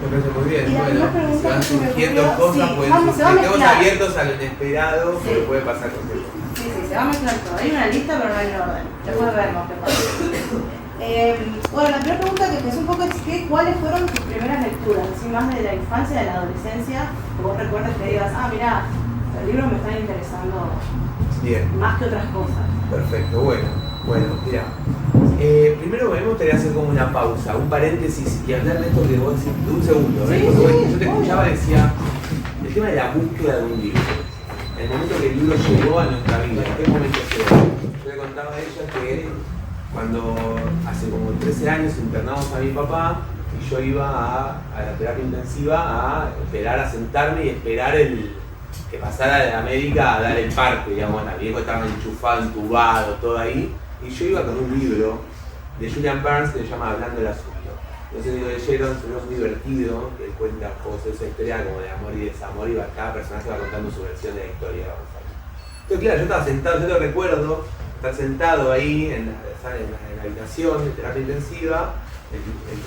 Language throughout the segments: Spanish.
Me parece muy bien. Y la Bueno, primera se pregunta van que se me surgiendo ocurrió, cosas, sí, pues se va a estemos mezclar. abiertos a lo inesperado, Sí. porque puede pasar con eso. Sí, se va a mezclar todo. Hay una lista, pero no hay un orden. Después vemos qué pasa. Bueno, la primera pregunta que es un poco es que, ¿cuáles fueron tus primeras lecturas? Así más de la infancia, de la adolescencia, que vos recuerdes que digas, mirá, los libros me están interesando Bien. más que otras cosas. Perfecto, bueno, mira. Primero me gustaría hacer como una pausa, un paréntesis y hablar de esto que vos decís de un segundo, ¿eh? Sí, Porque sí, yo te escuchaba y decía el tema de la búsqueda de un libro. El momento que el libro llegó a nuestra vida, ¿en qué momento llegó? Yo le contaba a ella que cuando hace como 13 años internamos a mi papá y yo iba a la terapia intensiva a esperar a sentarme y esperar que pasara de la médica a dar el parte, digamos, la vieja estaba enchufado, entubado, todo ahí, y yo iba con un libro de Julian Barnes que se llama Hablando del Asunto. Entonces lo leyeron, es muy divertido, que él cuenta esa historia como de amor y desamor, y cada personaje va contando su versión de la historia. Entonces claro, yo estaba sentado, yo lo recuerdo, estar sentado ahí en la habitación de terapia intensiva, el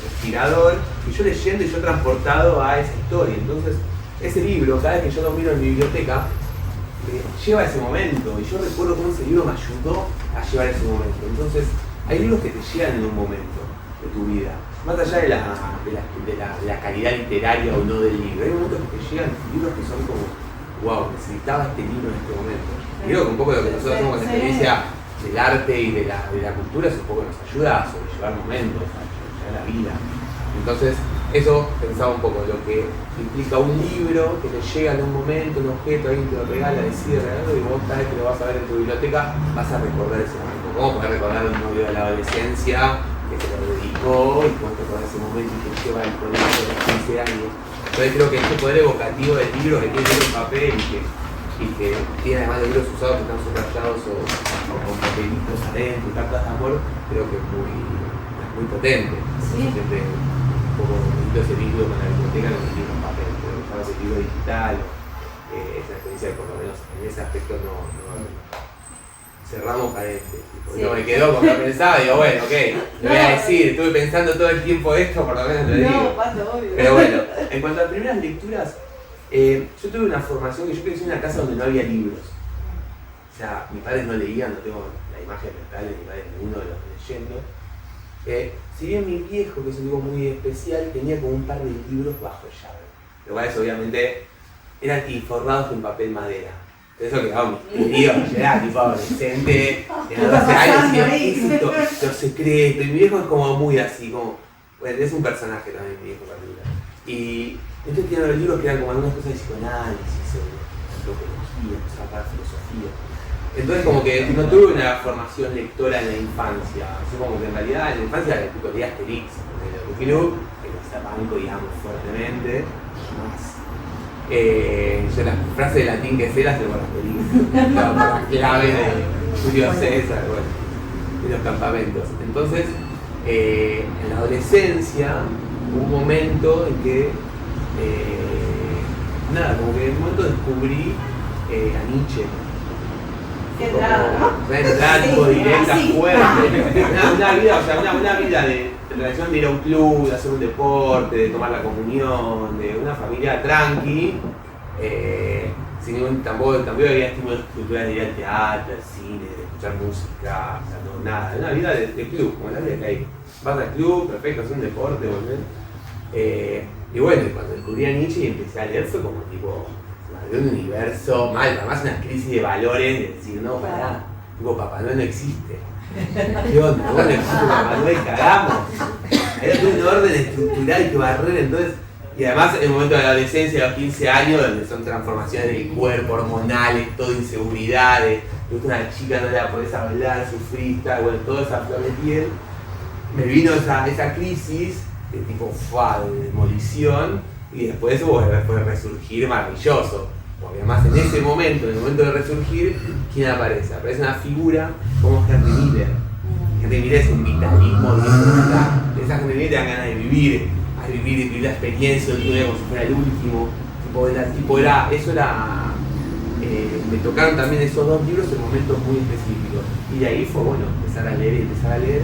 respirador, y yo leyendo y yo transportado a esa historia. Entonces ese libro, cada vez que yo lo miro en mi biblioteca, me lleva a ese momento, y yo recuerdo cómo ese libro me ayudó a llevar ese momento. Entonces hay libros que te llegan en un momento de tu vida, más allá de la calidad literaria o no del libro. Hay momentos que te llegan libros que son como, wow, necesitaba este libro en este momento. Y creo que un poco lo que nosotros hacemos con la experiencia del arte y de la cultura es un poco nos ayuda a sobrellevar momentos, a sobrellevar la vida. Entonces, eso pensaba un poco, lo que implica un libro que te llega en un momento, un objeto, alguien te lo regala, decide regalarlo, y vos cada vez que lo vas a ver en tu biblioteca vas a recordar ese momento. ¿Cómo podés recordar un novio de la adolescencia que te lo dedicó y cómo te acordás ese momento y te lleva al colegio de los 15 años? Entonces creo que este poder evocativo del libro que tiene en papel y que tiene además de libros usados que están subrayados o con papelitos adentro y cartas de amor, creo que es muy potente. Sí. Siempre un poco bonito ese vínculo con la biblioteca, no se tiene en papel, pero usamos el libro digital, esa experiencia que por lo menos en ese aspecto no cerramos carente. Porque no me quedó como lo pensaba, digo, bueno, ok, lo voy a decir, estuve pensando todo el tiempo esto, por lo menos lo digo. No, paso, obvio. Pero bueno, en cuanto a las primeras lecturas, yo tuve una formación que yo crecí en una casa donde no había libros. O sea, mis padres no leían, no tengo la imagen mental de mi padre ninguno de los leyendo. Si bien mi viejo, que es un tipo muy especial, tenía como un par de libros bajo llave. Lo cual es, obviamente eran forrados en papel madera. Entonces eso quedaba mi tío, yo era tipo adolescente, de 12 años, y ¿qué es esto? Los secretos. Y mi viejo es como muy así, como, bueno, es un personaje también mi viejo particular. Y entonces tenían los libros que eran como algunas cosas de psicoanálisis, sobre antropología, cosas para filosofía. Entonces como que no tuve una formación lectora en la infancia, así como que en realidad en la infancia era tipo de Asterix, de Club, que los banco, digamos, fuertemente, más. Yo las frases de latín que sé las tengo por Asterix, la clave de Julio César, bueno, de los campamentos. Entonces, en la adolescencia hubo un momento en que, como que en un momento descubrí a Nietzsche. Qué entrada, ¿no? Una entrada tipo directa, fuerte. Una vida de relación de ir a un club, de hacer un deporte, de tomar la comunión, de una familia tranqui, tampoco había estímulos culturales de ir al teatro, al cine, de escuchar música, o sea, no, nada. Una vida de club, como la vida que hay. Vas al club, perfecto, hacer un deporte, volver. Y bueno, cuando descubrí a Nietzsche y empecé a leer fue como tipo de un universo mal, además una crisis de valores, de decir, no, pará, tipo, Papá Noel no existe. ¿Qué onda? Bueno, existe Papá Noel, cagamos. Hay un orden estructural que barrer, entonces, y además en el momento de la adolescencia, a los 15 años, donde son transformaciones del cuerpo, hormonales, todo inseguridades, una chica no la podés hablar, sufriste, bueno, toda esa flor de piel, me vino esa crisis de tipo, de demolición, y después fue resurgir maravilloso. Porque además en ese momento, en el momento de resurgir, ¿quién aparece? Aparece una figura como Henry Miller. Henry Miller es un vitalismo, esa Henry Miller te dan ganas de vivir la experiencia del día como si fuera el último. Me tocaron también esos dos libros en momentos muy específicos. Y de ahí fue bueno, empezar a leer.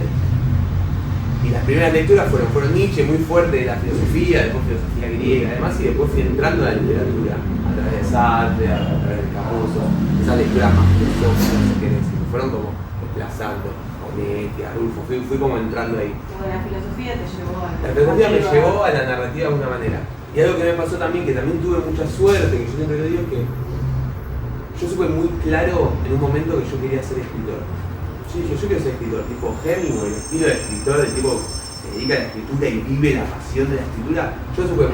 Y las primeras lecturas fueron Nietzsche, muy fuerte de la filosofía, después filosofía griega, además, y después fui entrando a la literatura, a través de Sartre, a través de Camuso, esas lecturas más filosóficas, si querés, me fueron como desplazando, Onetti, Arulfo, fui como entrando ahí. Como la filosofía te llevó a La filosofía me llevó a la narrativa de alguna manera. Y algo que me pasó también, que también tuve mucha suerte, que yo siempre lo digo, es que yo supe muy claro en un momento que yo quería ser escritor. Yo dije, yo quiero ser escritor, tipo Hemingway, el estilo de escritor, el tipo que se dedica a la escritura y vive la pasión de la escritura. Yo supe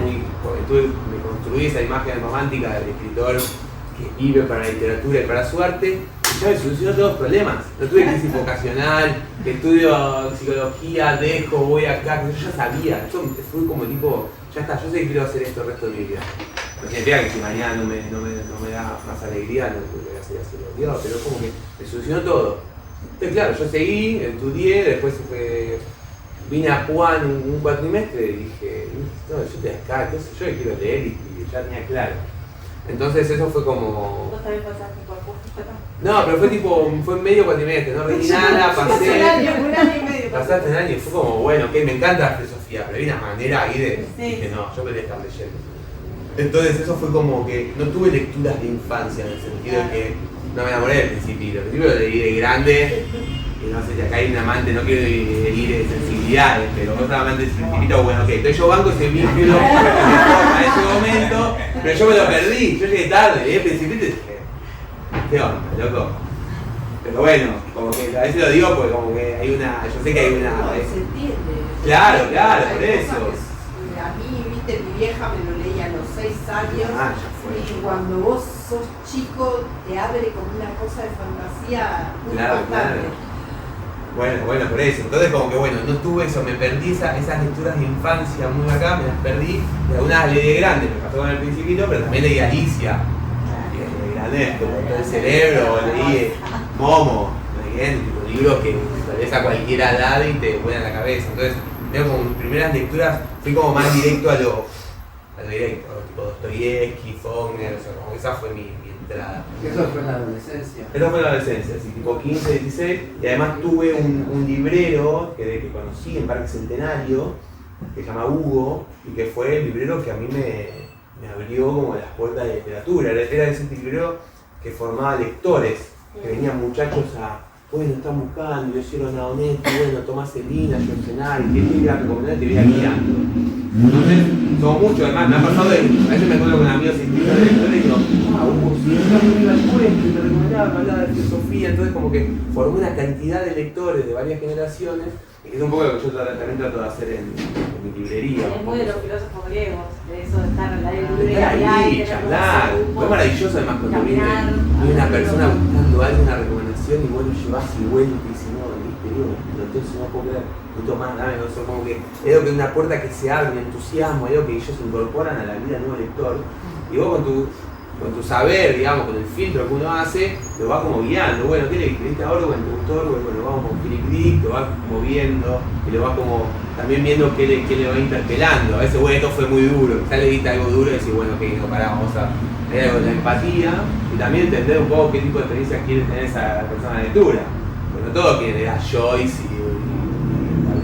porque me construí esa imagen romántica del escritor que vive para la literatura y para su arte, y ya me solucionó todos los problemas. No tuve crisis vocacional, que estudio psicología, voy acá, yo ya sabía. Yo fui como tipo, ya está, yo sé que quiero hacer esto el resto de mi vida. No significa que si mañana no me da más alegría, no lo voy a hacer así, pero es como que me solucionó todo. Entonces, claro, yo seguí, estudié, después vine a Juan un cuatrimestre y dije, no, yo estoy acá, entonces yo quiero leer y ya tenía claro. Entonces eso fue como... ¿Vos también pasaste por curso? No, pero fue medio cuatrimestre, no rendí nada, pasé... un año y medio. Pasaste un año y fue como, bueno, ok, me encanta la filosofía, pero hay una manera ahí de... Sí. Dije, no, yo quería estar leyendo. Entonces eso fue como que no tuve lecturas de infancia, en el sentido de que no me enamoré del Principito. El Principito lo leí de grande, y no sé si acá hay un amante, no quiero herir de sensibilidades, pero vos sos amante del Principito, bueno, ok, entonces yo banco ese vínculo a ese momento, pero yo me lo perdí, yo llegué tarde, leí el Principito y dije, ¿qué onda, loco? Pero bueno, como que a veces lo digo porque como que hay una, yo sé que hay una... No, se entiende. Claro, por Hay eso. cosas que a mí, viste, mi vieja me lo leía a los 6 años. Ah, ya fue. Y cuando vos sos chico, te abre como una cosa de fantasía muy importante. Bueno, por eso. Entonces como que bueno, no tuve eso, me perdí esas lecturas de infancia muy acá, me las perdí. Y algunas las leí de grande, me pasó con el Principito, pero también leí Alicia. Y de grande, como todo el cerebro, leí Momo, leí tipo libros que tal vez a cualquiera edad y te vuelan la cabeza. Entonces, veo como mis primeras lecturas, fui como más directo a lo directo, tipo Dostoyevsky, Faulkner, o sea, como que esa fue mi entrada. Eso fue en la adolescencia. Eso fue en la adolescencia, así tipo 15, 16, y además tuve un librero que conocí en Parque Centenario, que se llama Hugo, y que fue el librero que a mí me abrió como las puertas de literatura. Era ese librero que formaba lectores, que venían muchachos bueno, están buscando, yo hicieron a Onetti, bueno, Tomás Elina, Schwarzenegger, y te iba a recomendar, te iba guiando. Entonces, son muchos, además, me ha pasado a veces me encuentro con amigos inscritos de lectores y digo, Hugo, si estás muy al puesto y te recomendaba que hablaba de filosofía, entonces como que formé una cantidad de lectores de varias generaciones, y que es un poco lo que yo también trato de hacer en mi librería. Es muy de los filósofos griegos, de eso de estar en la Estar librería ahí, charlar. Fue maravilloso además cuando viene una persona buscando algo, una recomendación y vos lo llevas y vueltas y dices, no, viste, digo, entonces no puedo creer, no tomás nada, no sé, como que es algo que una puerta que se abre, un entusiasmo, algo que ellos incorporan a la vida del nuevo lector. Y vos con tu saber, digamos, con el filtro que uno hace, lo va como guiando. Bueno, ¿qué leíste a Orwell? ¿Te gustó Orwell? Bueno, vamos con Philip Dick, lo va moviendo y lo va como también viendo qué le va interpelando. A veces, bueno, esto fue muy duro, quizás le diste algo duro y decís, bueno, ok, no, pará, vamos a leer algo de la empatía y también entender un poco qué tipo de experiencia quiere tener esa persona de lectura. Bueno, todo quiere leer a Joyce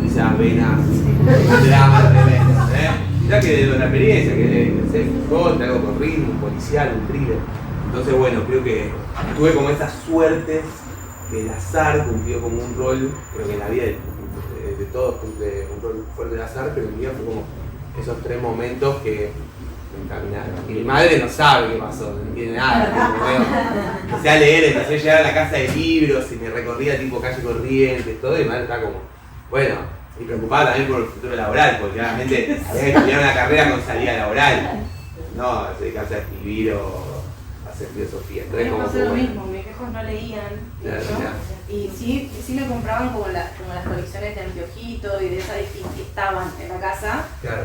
y esas venas, drama tremendo, ya que de la experiencia, que es ser Foucault, algo con ritmo, un policial, un thriller. Entonces, bueno, creo que tuve como esas suertes que el azar cumplió como un rol, creo que en la vida de todos cumple un rol fuerte el azar, pero en mi vida fue como esos 3 momentos que me encaminaron. Y mi madre no sabe qué pasó, no entiende nada. Empecé a leer, empecé a llegar a la casa de libros y me recorría tipo calle Corrientes, todo, y mi madre está como, bueno, y preocupada también por el futuro laboral, porque claramente había que estudiar una carrera con salida laboral, no dedicarse a escribir o a hacer filosofía. A mí me pasó lo mismo, mis viejos no leían, Claro, ¿no? claro. Y sí me compraban como las colecciones de Antiojito y de esas que estaban en la casa, Claro.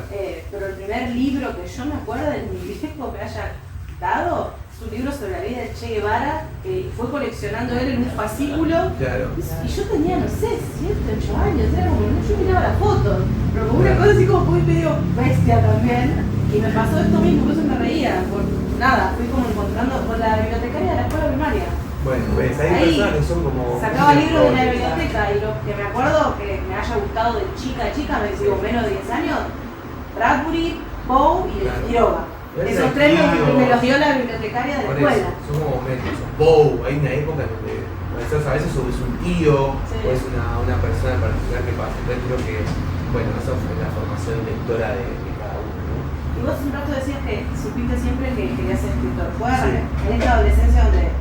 pero el primer libro que yo me acuerdo de mi viejo me haya dado es un libro sobre la vida de Che Guevara, que fue coleccionando él en un fascículo. Claro. Y yo tenía, no sé, 7, 8 años, era como, yo miraba las fotos, pero como una cosa así como muy medio bestia también. Y me pasó esto mismo, por eso me reía, por nada, fui como encontrando con la bibliotecaria de la escuela primaria. Bueno, ves, hay Ahí personas que son como... sacaba libros de la biblioteca y lo que me acuerdo que me haya gustado de chica, me digo menos de 10 años, Bradbury, Poe y Quiroga. Esos tres me los dio la bibliotecaria de la escuela. Son como momentos, son Poe, hay una época donde a veces es un tío o es una persona en particular que pasa. Entonces creo que, bueno, esa fue la formación lectora de cada uno, ¿no? Y vos un rato decías que supiste siempre que querías ser escritor. ¿Fue en esta adolescencia donde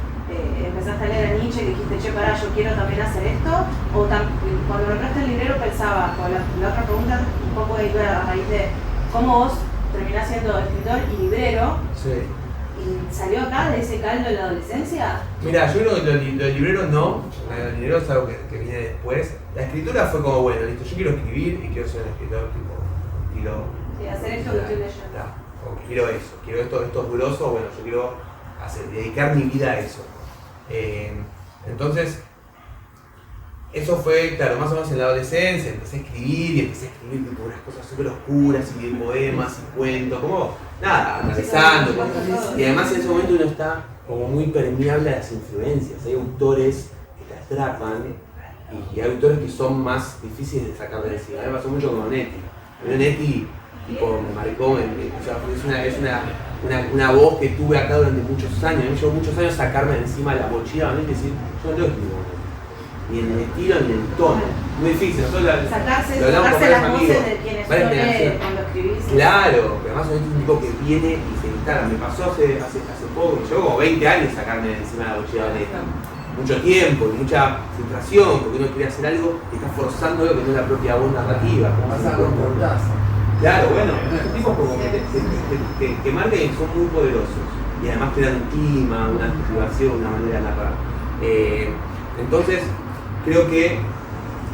empezaste a leer a Nietzsche y dijiste, che, pará, yo quiero también hacer esto? ¿O cuando nombraste el librero pensabas, o la otra pregunta un poco iba a raíz de cómo vos terminás siendo escritor y librero? Sí. ¿Y salió acá de ese caldo en la adolescencia? Mira, yo creo que lo de librero no, lo librero es algo que viene después. La escritura fue como, bueno, listo, yo quiero escribir y quiero ser un escritor, tipo, quiero... Sí, hacer esto que estoy leyendo. O quiero eso, quiero esto es grosso, bueno, yo quiero dedicar mi vida a eso. Entonces, eso fue, claro, más o menos en la adolescencia, empecé a escribir tipo unas cosas súper oscuras y poemas y cuentos, como nada, analizando. Y además en ese momento uno está como muy permeable a las influencias. Hay autores que te atrapan y hay autores que son más difíciles de sacar de encima. Me pasó mucho con Onetti. Onetti tipo, me marcó, o sea, es una voz que tuve acá durante muchos años. Me llevó muchos años sacarme de encima la mochila y decir, yo no tengo escribir ni en el estilo ni en el tono. Muy difícil. Sacarse las voces de quienes cuando escribís. Claro, pero además es un tipo que viene y se instala. Me pasó hace poco, llevo como 20 años sacarme de encima la mochila de Onetti. Mucho tiempo y mucha frustración porque uno quiere hacer algo y está forzando algo que no es la propia voz narrativa. Pasa con Cortázar. Claro, bueno, son tipos como que marcan y son muy poderosos y además te dan un clima, una activación, una manera de narrar. Entonces, creo que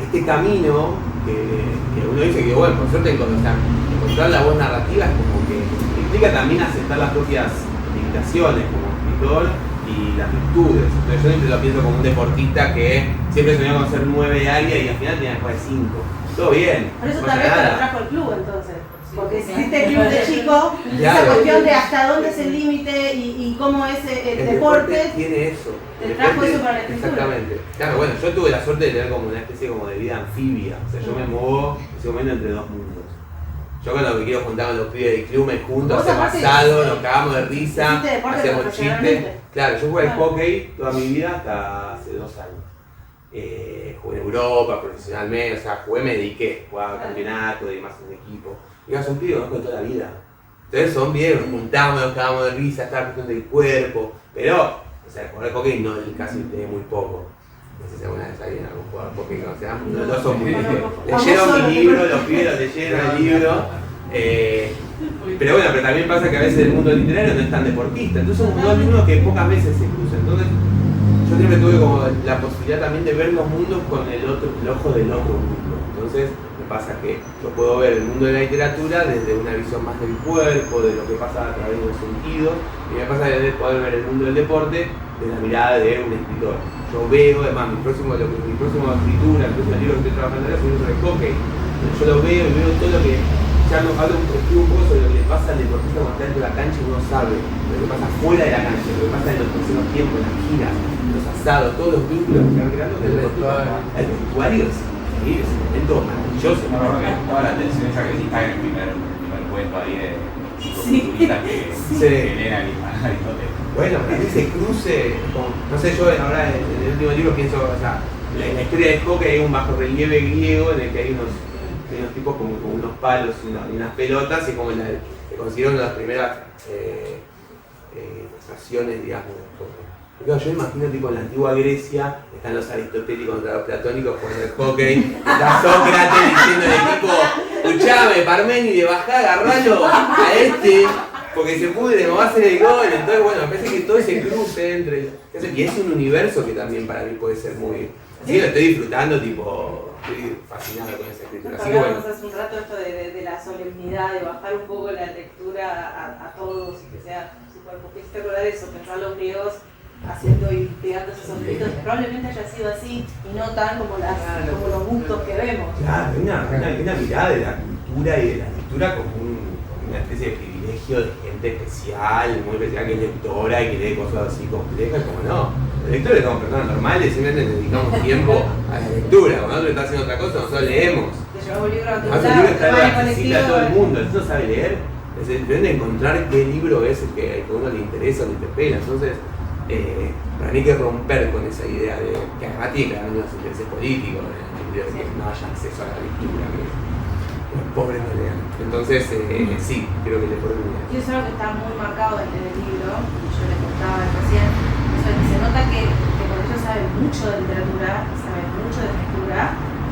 este camino que uno dice que, bueno, por suerte encontrar la voz narrativa es como que implica también aceptar las propias limitaciones como escritor y las virtudes. Entonces yo siempre lo pienso como un deportista que siempre soñó con ser 9 de área y al final tenía después de 5. Todo bien. Por eso no tal vez te lo trajo el club entonces. Porque si hiciste el club de chico, esa cuestión de hasta dónde es el límite y cómo es el deporte tiene eso. Te trajo eso para la escritura. Exactamente. Claro, bueno, yo tuve la suerte de tener como una especie como de vida anfibia. O sea, yo me muevo en ese momento entre dos mundos. Yo con lo que quiero juntar con los pibes del club me junto, hacemos asado, nos cagamos de risa, hacemos chistes. Claro, yo jugué al hockey toda mi vida hasta hace 2 años. Jugué en Europa profesionalmente, o sea, me dediqué, jugaba campeonato y demás en equipo. Y son pibes que conozco de toda la vida. Entonces son bien, nos juntamos, nos cagamos de risa, está la cuestión del cuerpo, pero, o sea, jugar al hockey no, casi tiene muy poco. No sé si alguna vez alguien algún jugador de hockey conocemos, no son muy leyeron mi libro, los pibes leyeron el libro. Pero bueno, pero también pasa que a veces el mundo literario no es tan deportista, entonces son dos mundos que pocas veces se cruzan. Entonces yo siempre tuve como la posibilidad también de ver los mundos con el ojo del otro mundo. Entonces me pasa que yo puedo ver el mundo de la literatura desde una visión más del cuerpo, de lo que pasa a través de los sentidos, y me pasa de poder ver el mundo del deporte desde la mirada de un escritor. Yo veo, además, mi próxima escritura, el próximo libro que estoy trabajando ahora es un libro de hockey. Yo lo veo y veo todo lo que ya no escribo un poco sobre lo que le pasa al deportista cuando está dentro de la cancha y uno sabe lo que pasa fuera de la cancha, lo que pasa en los próximos tiempos, en las giras, en los asados, todos los vínculos que se van creando del vestuario es un momento maravilloso. No, porque toda la atención esa que está en el primer cuento ahí de psicoculturistas que generan Aristóteles. Bueno, ese cruce, no sé, yo ahora en el último libro pienso, o sea, la historia de hockey hay un bajo relieve griego en el que hay unos tipos como unos palos y unas pelotas, y como se considera una de las primeras estaciones, digamos, de hockey. Claro, yo me imagino tipo en la antigua Grecia, están los aristotélicos contra los platónicos jugando el hockey, está Sócrates diciendo al equipo, escuchame, Parménide, bajá, agarralo a este, porque se pudre, no va a hacer el gol. Entonces, bueno, me parece que todo ese cruce entre... Y es un universo que también para mí puede ser muy... Sí, lo estoy disfrutando, tipo, estoy fascinado con esa escritura. Así que bueno. Hablamos hace un rato esto de la solemnidad, de bajar un poco la lectura a todos y que sea súper... Porque es recordar eso, pensar los griegos haciendo y pegando esos sombreritos, probablemente haya sido así y no tan como los gustos que vemos. Claro, una mirada de la cultura y de la lectura como una una especie de privilegio de gente especial, muy especial, que es lectora y que lee cosas así complejas, como no. Los lectores somos personas normales, simplemente dedicamos tiempo a la lectura. Cuando otro está haciendo otra cosa, nosotros leemos. Te llevamos un libro a tu Además, el libro está accesible a todo el mundo, el que no sabe leer, es depende de encontrar qué libro es el que a uno le interesa o le interpela. Entonces, para mí hay que romper con esa idea de que además tiene que haber unos intereses políticos, de que no haya acceso a la lectura, que los pobres no lean. Entonces, sí, creo que le podemos leer. Y eso es algo que está muy marcado en el libro, y yo les contaba recién, eso de que se nota que por ellos saben mucho de literatura, saben mucho de escritura,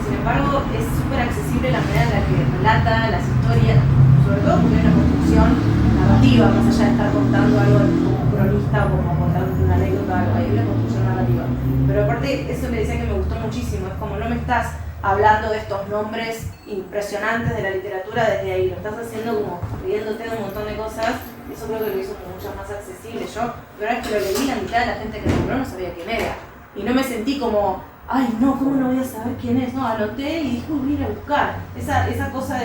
sin embargo es súper accesible la manera en la que relata las historias, sobre todo porque hay una construcción narrativa, más allá de estar contando algo como cronista o como contando una anécdota o algo, hay una construcción narrativa. Pero aparte, eso le decía que me gustó muchísimo, es como no me estás hablando de estos nombres impresionantes de la literatura desde ahí, lo estás haciendo como riéndote de un montón de cosas, y eso creo que lo hizo mucho más accesible. Yo, la verdad es que lo leí, la mitad de la gente que lo nombró no sabía quién era, y no me sentí como, ay no, ¿cómo no voy a saber quién es? No, anoté y dije, voy a ir a buscar, esa cosa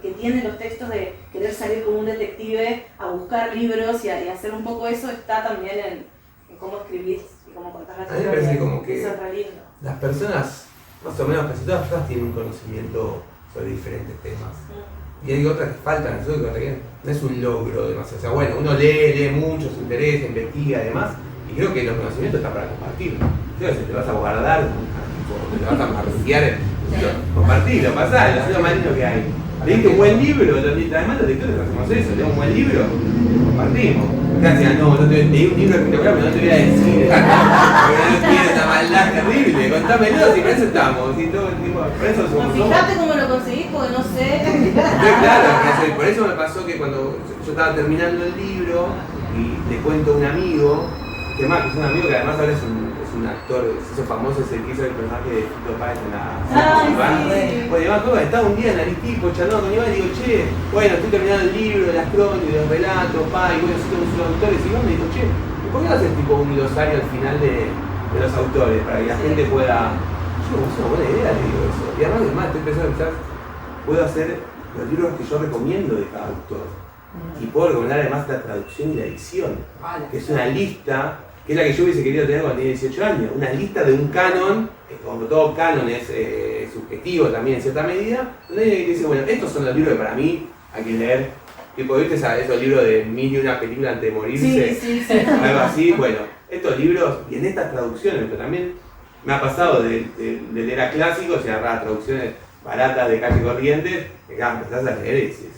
que tienen los textos de querer salir como un detective a buscar libros y hacer un poco eso, está también en cómo escribís y cómo contás la historia. A mí me parece como que eso es re lindo. las personas, más o menos casi todas las personas, tienen un conocimiento sobre diferentes temas. Y hay otras que faltan, eso que no es un logro demasiado. O sea, bueno, uno lee mucho, se interesa, investiga y demás, y creo que los conocimientos están para compartirlo. Si te vas a guardar, te vas a marciar, compartirlo, pasar, es lo más lindo que hay. Leíste un buen libro, además los lectores hacemos eso, leemos un buen libro, compartimos. Gracias, no te leí un libro espectacular, pero no te voy a decir, porque no tiene una maldad terrible, contámelo, si para eso estamos, y todo, tipo, por eso somos. Fíjate cómo lo conseguís, porque no sé. Claro, por eso me pasó que cuando yo estaba terminando el libro y le cuento a un amigo, que es un amigo que además ahora es un actor, se hizo famoso, es el que hizo el personaje de Fito Páez en la sí. Bueno, Iván, estaba un día en Aritipo charlando con Iván y digo, che, bueno, estoy terminando el libro de las crónicas, de los relatos, y bueno, soy uno de los autores, y Iván me dijo, che, ¿por qué no haces tipo un glosario al final de los autores, para que la gente pueda... Yo, es una buena idea, le digo eso. Y además, estoy pensando que quizás puedo hacer los libros que yo recomiendo de cada autor. Y puedo recomendar además la traducción y la edición, que es una lista, que es la que yo hubiese querido tener cuando tenía 18 años, una lista de un canon, que como todo canon es subjetivo también en cierta medida, donde alguien que dice, bueno, estos son los libros que para mí hay que leer, tipo, ¿viste esos libros de 1000 y una película antes de morirse? Sí. Algo así, bueno, estos libros, y en estas traducciones, pero también me ha pasado de leer a clásicos y agarrar traducciones baratas de calle corrientes, que claro, empezás a leer y decís,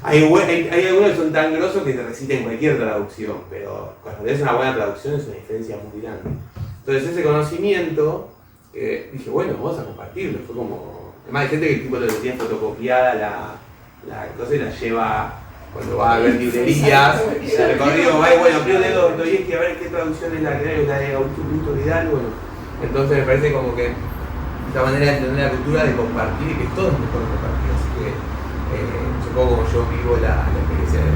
hay algunos que son tan grosos que te reciten cualquier traducción, pero cuando lees una buena traducción es una diferencia muy grande. Entonces ese conocimiento, dije, bueno, vamos a compartirlo. Fue como... Además hay gente que tipo lo tiene fotocopiada la cosa y la lleva cuando va a ver librerías, el recorrido va y bueno, quiero leer Dostoyevski a ver qué traducción es la que hay, la de Augusto Vidal, bueno. Entonces me parece como que esta manera de entender la cultura, de compartir y que todo es mejor compartir. Así que supongo como yo vivo la experiencia de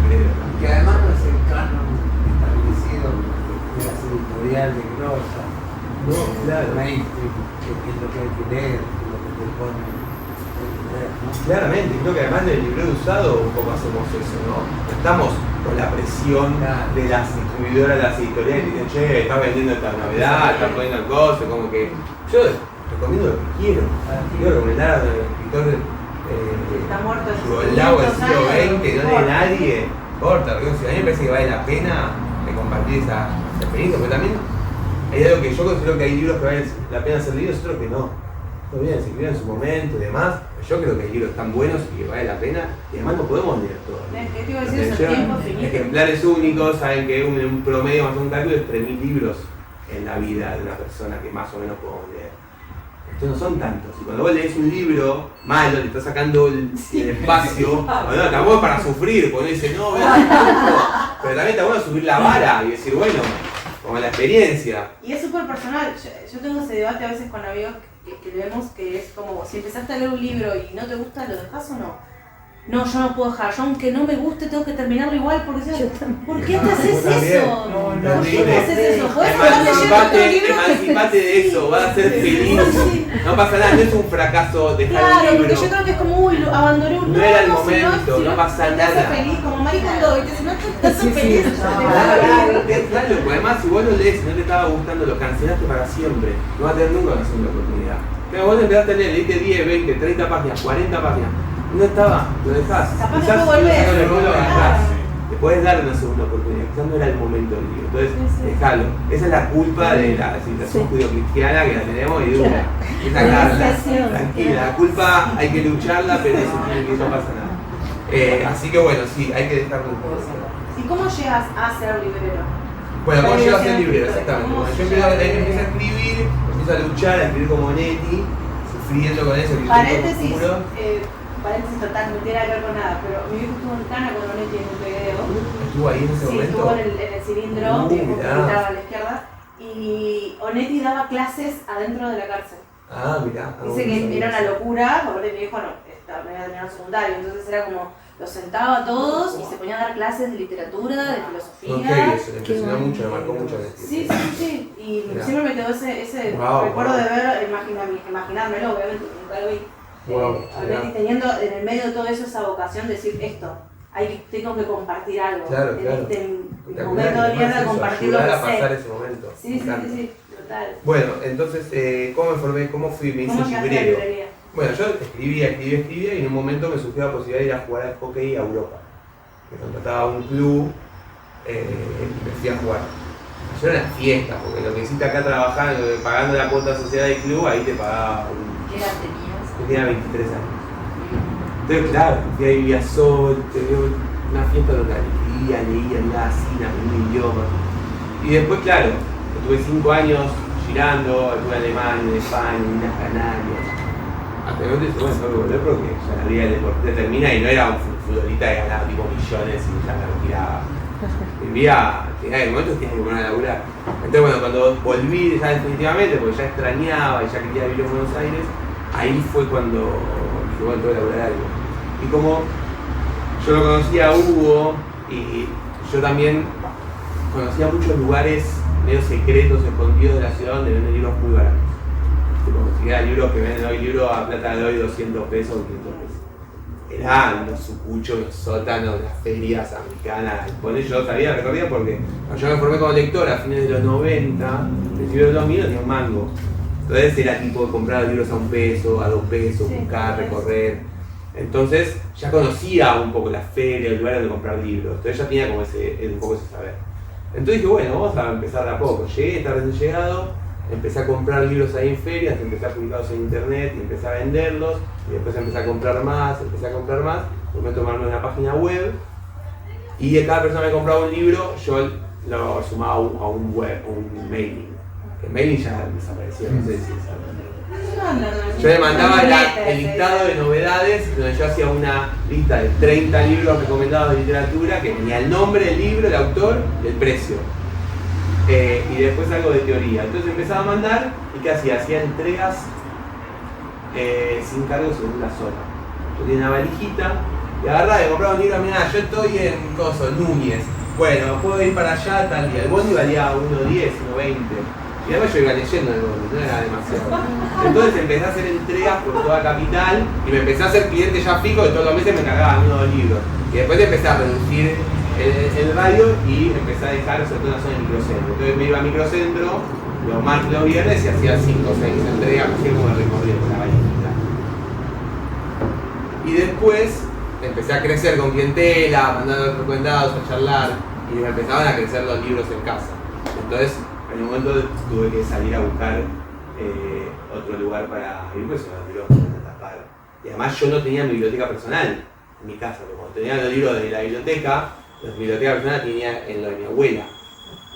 Greda. Que además no es el canon establecido de las editoriales de grosa, no, claro. mainstream, que es lo que hay que leer, lo que te ponen leer, ¿no? Claramente, creo que además del libro usado un poco hacemos eso, ¿no? Estamos con la presión de las distribuidoras, de las editoriales, que dicen, che, estás vendiendo esta novedad, estás poniendo el costo, como que yo recomiendo lo que quiero. Quiero recomendar a un escritor Está muerto el lago del siglo XX, no lee nadie, corta, porque a mí me parece que vale la pena de compartir esa experiencia, porque también hay algo que yo considero que hay libros que valen la pena ser leídos, otros que no. Está bien, se escribieron en su momento y demás, pero yo creo que hay libros tan buenos y que vale la pena, y además no podemos leer todos. ¿Qué te iba a decir? Es el tiempo finito. Ejemplares únicos, saben que un promedio más o menos un cálculo es 3.000 libros en la vida de una persona que más o menos podemos leer. Estos no son tantos, y cuando vos lees un libro malo, le estás sacando el espacio, bueno, tampoco es para sufrir, porque uno dice, no, veas el tiempo, pero también está bueno subir la vara y decir, bueno, como la experiencia. Y es súper personal, yo tengo ese debate a veces con amigos que vemos que es como, si empezaste a leer un libro y no te gusta, ¿lo dejás o no? no, yo no puedo dejar, yo aunque no me guste tengo que terminarlo igual porque ¿por qué te haces también. eso? No, ¿Por qué te haces eso? ¿Puedes estar leyendo otro libro? Emancipate de eso, vas a ser feliz. No pasa nada, no es un fracaso dejar Claro, el libro. porque yo creo que es como, uy, abandoné un No era el no, momento, no pasa te hace nada. feliz, como Marie Kondo, ¿viste? Si no te hace feliz, Claro, porque además si vos lo lees y no te estaba gustando, lo cancelaste para siempre. No vas a tener nunca una segunda oportunidad. Pero vos empezaste a leer, leíste 10, 20, 30 páginas, 40 páginas. No estaba, lo dejás. Capaz Quizás después volvés. después lo agarrás. Claro. Te podés dar una segunda oportunidad, quizás no era el momento del libro. Entonces, dejalo. Esa es la culpa de la situación judio-cristiana que la tenemos y dura. Es sacarla. Tranquila, la culpa hay que lucharla, pero eso no pasa nada. Así que bueno, sí, hay que dejarlo un poco. ¿Y cómo llegas a ser librero? Bueno, ¿cómo llego a ser librero? Exactamente. Cuando yo empiezo a escribir, empiezo a luchar, a escribir como Neti, sufriendo con eso. Paréntesis, paréntesis total, no tiene que ver con nada, pero mi viejo estuvo en Cana con Onetti en un video. ¿Estuvo ahí en ese Sí, momento? estuvo en el cilindro, que estaba a la izquierda, y Onetti daba clases adentro de la cárcel. Ah, mirá. Dice que era una locura, porque mi viejo no había terminado secundario, entonces era como, los sentaba a todos y se ponía a dar clases de literatura, de filosofía. Ok, eso le impresionó mucho, me marcó mucho. Sí, y Mirá. siempre me quedó ese Wow, recuerdo wow. de ver, imaginármelo, obviamente, nunca lo vi. Wow, Onetti teniendo en el medio de todo eso esa vocación de decir esto, tengo que compartir algo. Claro, en claro. este momento de mierda, compartir lo que ayudar a pasar sé. ese momento. Sí, total. Bueno, entonces, ¿cómo me formé? ¿Cómo fui? Me hice ¿Cómo llegaste a la librero. librería? Bueno, yo escribía y en un momento me surgió la posibilidad de ir a jugar al hockey a Europa. Me contrataba un club y me fui a jugar. Yo era una fiesta, porque lo que hiciste acá trabajando, pagando la cuota de sociedad del club, ahí te pagaba ¿Qué edad tenías? yo tenía 23 años. Entonces, claro, fui ahí, vivía solo, tenía una fiesta donde escribía, leía, miraba cine, aprendí un idioma. Y después, claro, estuve 5 años girando, estuve en Alemania, en España, en las Canarias. Hasta que bueno, tengo que volver porque ya la vida del deporte termina y no era un futbolista que ganaba tipo millones y ya me retiraba. En el momento tenía que poner a laburar. Entonces bueno, cuando volví ya definitivamente, porque ya extrañaba y ya quería vivir en Buenos Aires, ahí fue cuando dije, bueno, tengo que laburar algo. Y como yo lo conocía a Hugo y yo también conocía muchos lugares medio secretos, escondidos de la ciudad donde venden libros muy baratos. Como si era libros que venden hoy, libros a plata de hoy 200 pesos o 500 pesos. Eran los sucuchos, los sótanos, las ferias americanas. Por eso yo sabía, recorría porque cuando yo me formé como lector a fines de los 90, principios de los 2000 tenía un mango. Entonces era tipo comprar libros a $1, a $2, buscar, recorrer. Entonces ya conocía un poco la feria, el lugar donde comprar libros. Entonces ya tenía como un poco ese saber. Entonces dije, bueno, vamos a empezar de a poco. Llegué, estaba recién llegado, empecé a comprar libros ahí en ferias, empecé a publicarlos en internet y empecé a venderlos. Y después empecé a comprar más, Volví a tomarme una página web. Y de cada persona que compraba un libro, yo lo sumaba a un mailing. El mailing ya desapareció, no sé si es. Yo le mandaba el listado de novedades, donde yo hacía una lista de 30 libros recomendados de literatura, que tenía el nombre del libro, el autor y el precio. Y después algo de teoría. Entonces empezaba a mandar, ¿y qué hacía? Hacía entregas sin cargo según la zona. Yo tenía una valijita, y agarraba y compraba un libro, mirá, yo estoy en Núñez. Bueno, puedo ir para allá tal día. El bondi valía 1.10, 1.20. Y además yo iba leyendo el bondi, no era demasiado. Entonces empecé a hacer entregas por toda Capital y me empecé a hacer cliente ya fijo y todos los meses me cargaban uno o dos libros. Y después empecé a reducir el radio y empecé a dejar sobre todo en la zona de microcentro. Entonces me iba a microcentro los martes y los viernes y hacía 5 o 6 entregas, hacía como el recorrido con la valijita. Y después empecé a crecer con clientela, mandando recomendados, a charlar y me empezaban a crecer los libros en casa. Entonces en un momento tuve que salir a buscar otro lugar para ir, pues los libros para tapar. Y además yo no tenía mi biblioteca personal en mi casa, porque cuando tenía los libros de la biblioteca, la biblioteca personal tenía en lo de mi abuela.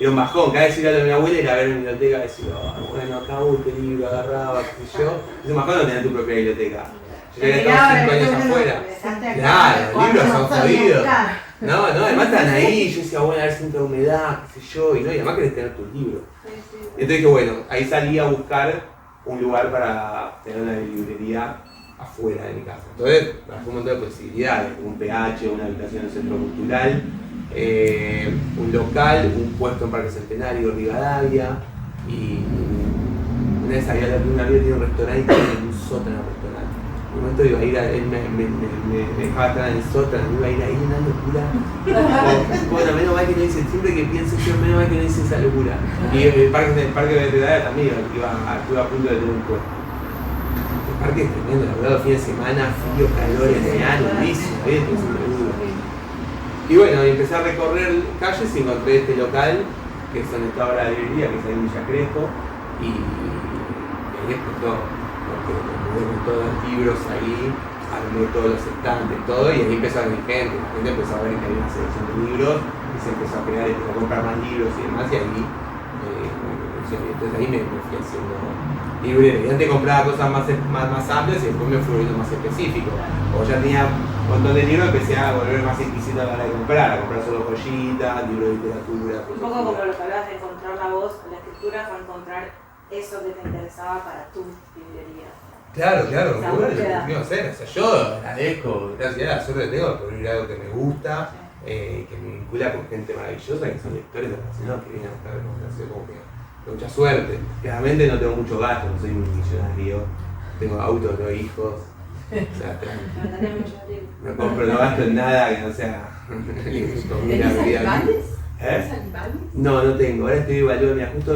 Era un bajón, cada vez iba a lo de mi abuela y ir a ver mi biblioteca y decir, oh, bueno, acá este libro, agarraba, qué sé yo. Es un bajón no tener tu propia biblioteca. Yo ya había estado 5 años afuera. Claro, los libros son jodidos. No, además están ahí, yo decía, bueno, a ver si entra humedad, qué sé yo, y además querés tener tus libros. Entonces dije, bueno, ahí salí a buscar un lugar para tener una librería afuera de mi casa. Entonces, trajo un montón de posibilidades, un PH, una habitación en el centro cultural, un local, un puesto en Parque Centenario, Rivadavia, y una vez había tiene un restaurante y tiene un sótano restaurante. En un momento iba a ir él me dejaba estar en el sótano, iba a ir ahí, una locura. Bueno, menos mal que no hice, siempre que pienso yo, menos mal que no hice esa locura. Y el parque de Rivadavia también, estuve a punto de tener un puesto. El parque es tremendo, la verdad, los fines de semana, frío, calor, verano, durísimo, ¿viste? Y bueno, empecé a recorrer calles y encontré este local, que es donde está ahora la librería, que es ahí en Villa Crespo, y ahí explotó, porque me mudé con todos los libros ahí, armé todos los estantes, todo, y ahí empezó a venir gente, la gente empezó a ver que había una selección de libros, y se empezó a crear, empezó a comprar más libros y demás, y ahí, entonces ahí me fui haciendo librero. Y antes compraba cosas más amplias y después me fui volviendo más específico. O ya tenía un montón de libros, empecé a volver más exquisito a la hora de comprar, a comprar solo joyitas, libros de literatura. Un poco como lo que hablabas de encontrar la voz, la escritura fue encontrar eso que te interesaba para tu librería. Claro, O sea, bueno, lo que hacer. O sea, yo agradezco, gracias a la suerte que tengo por ir a algo que me gusta, que me vincula con gente maravillosa, que son lectores apasionados que vienen a buscar recomendación, como que con mucha suerte. Claramente no tengo mucho gasto, no soy un millonario, tengo autos, tengo hijos, o sea, no compro, no gasto en nada que no sea comida, ¿Tenés bebida. animales? ¿Eh? ¿Tenés animales? No tengo, ahora estoy evaluando, mira, justo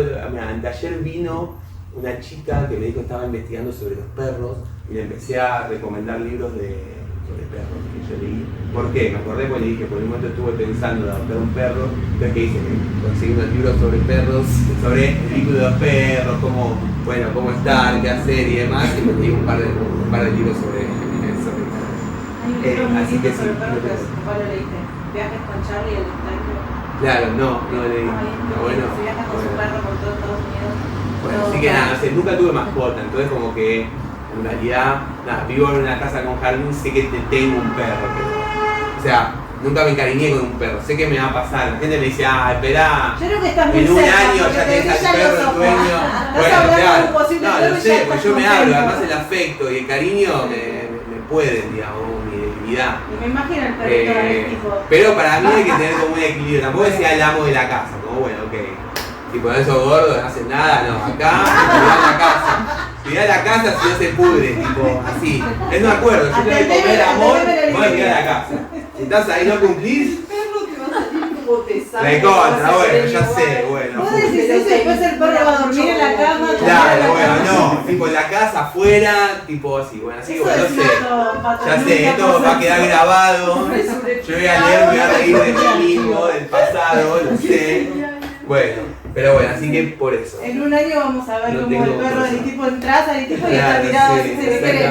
anteayer vino una chica que me dijo que estaba investigando sobre los perros y le empecé a recomendar libros sobre perros que yo leí. ¿Por qué? Me acordé porque le dije, por un momento estuve pensando en adoptar un perro, entonces que hice, conseguí unos libros sobre perros, sobre el vínculo de los perros, cómo estar, qué hacer y demás, y me leí un par de libros sobre perros. Hay un libro muy así lindo que sí, sobre perros no que tengo. ¿cuál lo leíste? Viajes con Charlie, el extraño. Claro, no leí. Está Bueno, se viaja con su perro por todo Estados Unidos. Bueno, así que nada, nunca tuve mascota, entonces como que en realidad, vivo en una casa con jardín, sé que tengo un perro, pero, o sea, nunca me encariñé con un perro, sé que me va a pasar, la gente me dice, esperá, Yo creo que estás muy en un cerca, año porque ya te tenés brillan al perro los el ojos. dueño. Estás hablando de un posible no, perro lo y sé, ya pues estás yo me hablo, contento. además el afecto y el cariño me pueden, digamos, mi debilidad. Y me imagino el perrito del tipo. Pero para mí hay que tener como un equilibrio, tampoco es el amo de la casa, como bueno, ok. Tipo, esos gordos no hacen nada, no, acá, cuidar la casa. Cuidar la casa si no se pudre, tipo, así. Es un acuerdo, yo tengo que comer amor, voy a cuidar la casa. Si estás ahí no cumplís, El perro te va a salir como te sale. recontra, bueno, ya sé, bueno. Vos decís eso y después el perro va a dormir en la cama. Claro, bueno, no, tipo en la casa, afuera, tipo así, bueno, así que bueno, no sé. Ya sé, esto va a quedar grabado. Yo voy a leer, me voy a reír de mí mismo, del pasado, lo sé. Bueno, pero bueno, así que por eso. En un año vamos a ver No cómo el tengo perro cosa. del tipo entras al tipo y Claro, está tirado sí, así se le quiere.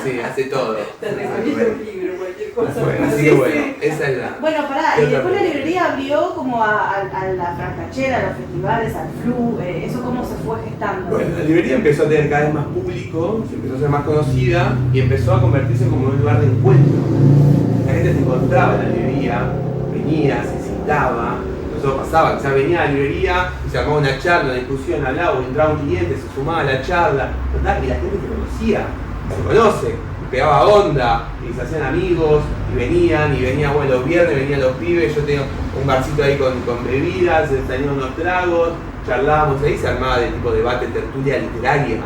sí, hace todo. Te recomiendo un libro, cualquier cosa. Bueno, así Sí, que bueno, sí. esa es la. Bueno, pará, ¿Qué y otra después la pregunta? librería abrió como a la francachera, a los festivales, al flu, ¿eso cómo se fue gestando? Bueno, la librería empezó a tener cada vez más público, se empezó a ser más conocida y empezó a convertirse como en un lugar de encuentro. La gente se encontraba en la librería, venía, se citaba, eso pasaba, quizás venía a la librería y se armaba una charla, una discusión, hablaba, o entraba un cliente, se sumaba a la charla, total, y la gente se conocía, se conoce, y pegaba onda, y se hacían amigos, y venían, bueno, los viernes venían los pibes, yo tengo un barcito ahí con bebidas, se salían unos tragos, charlábamos ahí, se armaba de tipo debate, tertulia literaria.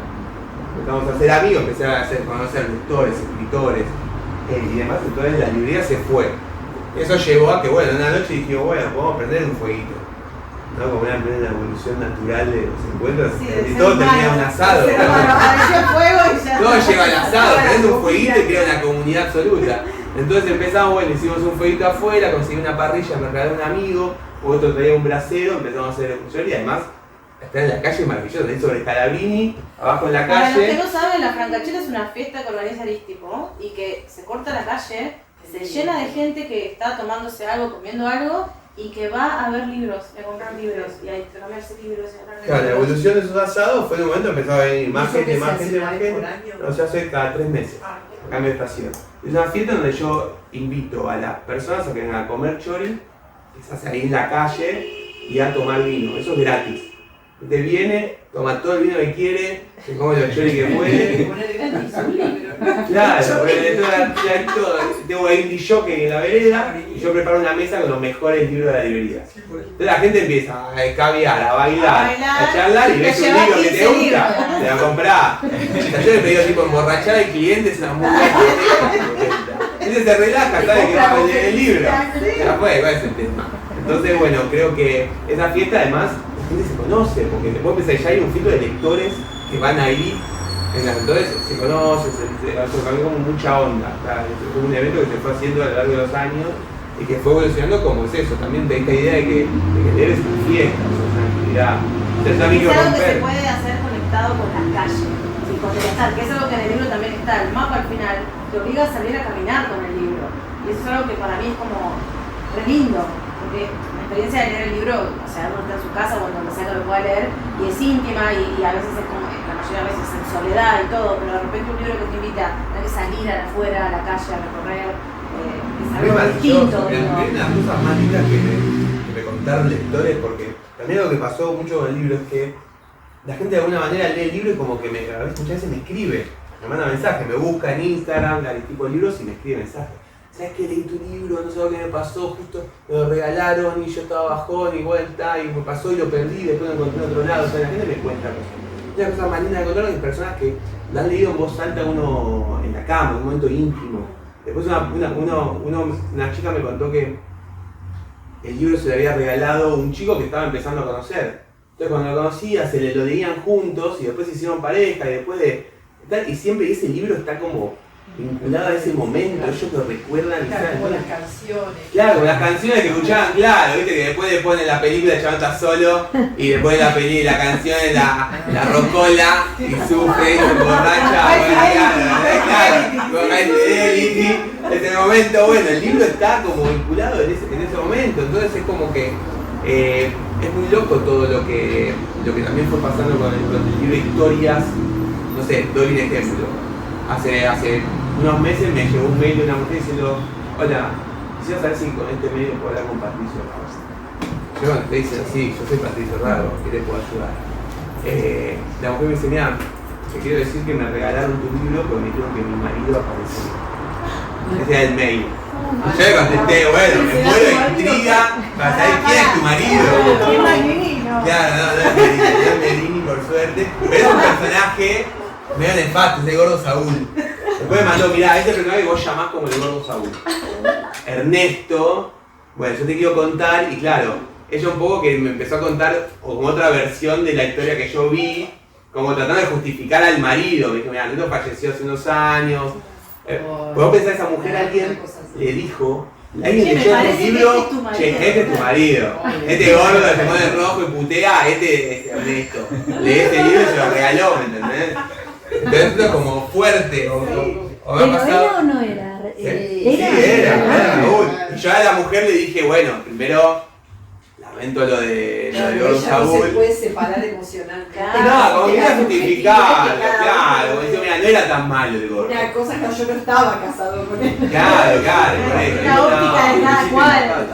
Empezamos a ser amigos, empecé a conocer lectores, escritores y demás, entonces la librería se fue. Eso llevó a que, bueno, una noche dijimos, bueno, podemos prender un fueguito. ¿No? Como una plena evolución natural de los encuentros, Sí, y todo termina en un asado. Pero bueno, apareció el fuego y ya. Todo lleva al asado, Ahora, tenés un fueguito y crea una comunidad absoluta. Entonces empezamos, bueno, hicimos un fueguito afuera, conseguí una parrilla, me regaló un amigo, otro traía un brasero, empezamos a hacer excursión y además estar en la calle es maravilloso, ahí sobre Scalabrini, abajo en la Para los que calle. no saben, la francachera es una fiesta que organiza Arístico y que se corta la calle, se llena de gente que está tomándose algo, comiendo algo y que va a ver libros, a comprar libros y a intercambiarse libros y a hablar de Claro, la libros. evolución de esos asados fue en un momento empezó a venir más ¿Eso gente, que más se hace gente, una más vez gente. por año? No, se hace cada 3 meses, Ah, cambio de estación. Es una fiesta donde yo invito a las personas a que vengan a comer chori, que se hace ahí en la calle, y a tomar vino, eso es gratis. Usted viene, toma todo el vino que quiere, se come los chori que hay que puede. poner gratis un libro. Claro, tengo ahí un DJ en la vereda y yo preparo una mesa con los mejores libros de la librería. Entonces la gente empieza a caviar, a bailar, a charlar y ves un libro que te gusta, te lo comprás. Yo le pedí tipo emborrachar al cliente, es una muy buena idea. Ese se relaja, sabe que va a leer el libro. Ya fue, ¿cuál es el tema? Entonces, bueno, creo que esa fiesta además la gente se conoce, porque después pensar ya hay un filtro de lectores que van ahí. Entonces se conoce, se cambió como mucha onda. Es como un evento que se fue haciendo a lo largo de los años y que fue evolucionando como es eso, también de esta idea de que leer es una fiesta, es una actividad. Entonces también es quiero algo que romper. se puede hacer conectado con la calle, sin contestar, que es algo que en el libro también está. El mapa al final te obliga a salir a caminar con el libro. Y eso es algo que para mí es como re lindo, porque la experiencia de leer el libro, o sea, uno está en su casa o donde sea que lo pueda leer, y es íntima y a veces es como, la mayoría de veces en soledad y todo, pero de repente un libro que te invita a que salir afuera, a la calle, a recorrer, es algo distinto. Hay unas cosas más lindas que me contaron lectores, porque también lo que pasó mucho con el libro es que la gente de alguna manera lee el libro y como que muchas veces me escribe, me manda mensajes, me busca en Instagram, el tipo de libros y me escribe mensajes. ¿Sabes qué? Leí tu libro, no sé lo que me pasó, justo me lo regalaron y yo estaba bajón y vuelta y me pasó y lo perdí, después lo encontré en otro lado. O sea, la gente me cuenta cosas. Una cosa más linda de contar es personas que la han leído en voz alta uno en la cama, en un momento íntimo. Después una chica me contó que el libro se le había regalado a un chico que estaba empezando a conocer. Entonces cuando lo conocía se lo leían juntos y después se hicieron pareja y después de tal, y siempre ese libro está como vinculado a ese momento, ellos lo recuerdan. Claro, con las canciones. Claro, con las canciones que escuchaban, claro, viste que después le ponen la película, el chabón está solo, y después de la canción es la rocola, y sufre, y se emborracha, claro, ese momento, bueno, el libro está como vinculado en ese momento, entonces es como que es muy loco todo lo que también fue pasando con el libro de historias. No sé, doy un ejemplo. Hace unos meses me llegó un mail de una mujer diciendo: hola, quisiera saber si con este medio puedo hablar con Patricio Raro. Yo cuando te dicen así, yo soy Patricio Raro, ¿qué te puedo ayudar? La mujer me dice: mira, te quiero decir que me regalaron tu libro porque me dijeron que mi marido apareció. Ese era el mail. Yo le contesté: bueno, me muero de intriga para saber quién es tu marido. ¡Qué magnífico! Claro, no es Medini por suerte, pero es un personaje medio nefasto, es el gordo Saúl. Después me mandó: mirá, este personaje que vos llamás como el gordo Saúl. Ernesto, bueno, yo te quiero contar, y claro, ella un poco que me empezó a contar como otra versión de la historia que yo vi, como tratando de justificar al marido. Me dijo: mira, Ernesto falleció hace unos años. ¿Puedo pensar esa mujer? Alguien le dijo, alguien leyó un libro, che, este es tu marido. Este gordo que se pone rojo y putea, este es Ernesto. Lee este libro y se lo regaló, ¿me entendés? Entonces esto es como fuerte. O me ha pasado. ¿Era o no era? Sí, era Raúl. Y yo a la mujer le dije: bueno, primero lamento lo de gordo Saúl. No se puede separar emocionalmente. No, como que era justificarlo, claro. Como decía: mira, no era tan malo el gordo. Una cosa que yo no estaba casado con él. Claro, por eso. La óptica de cada cual.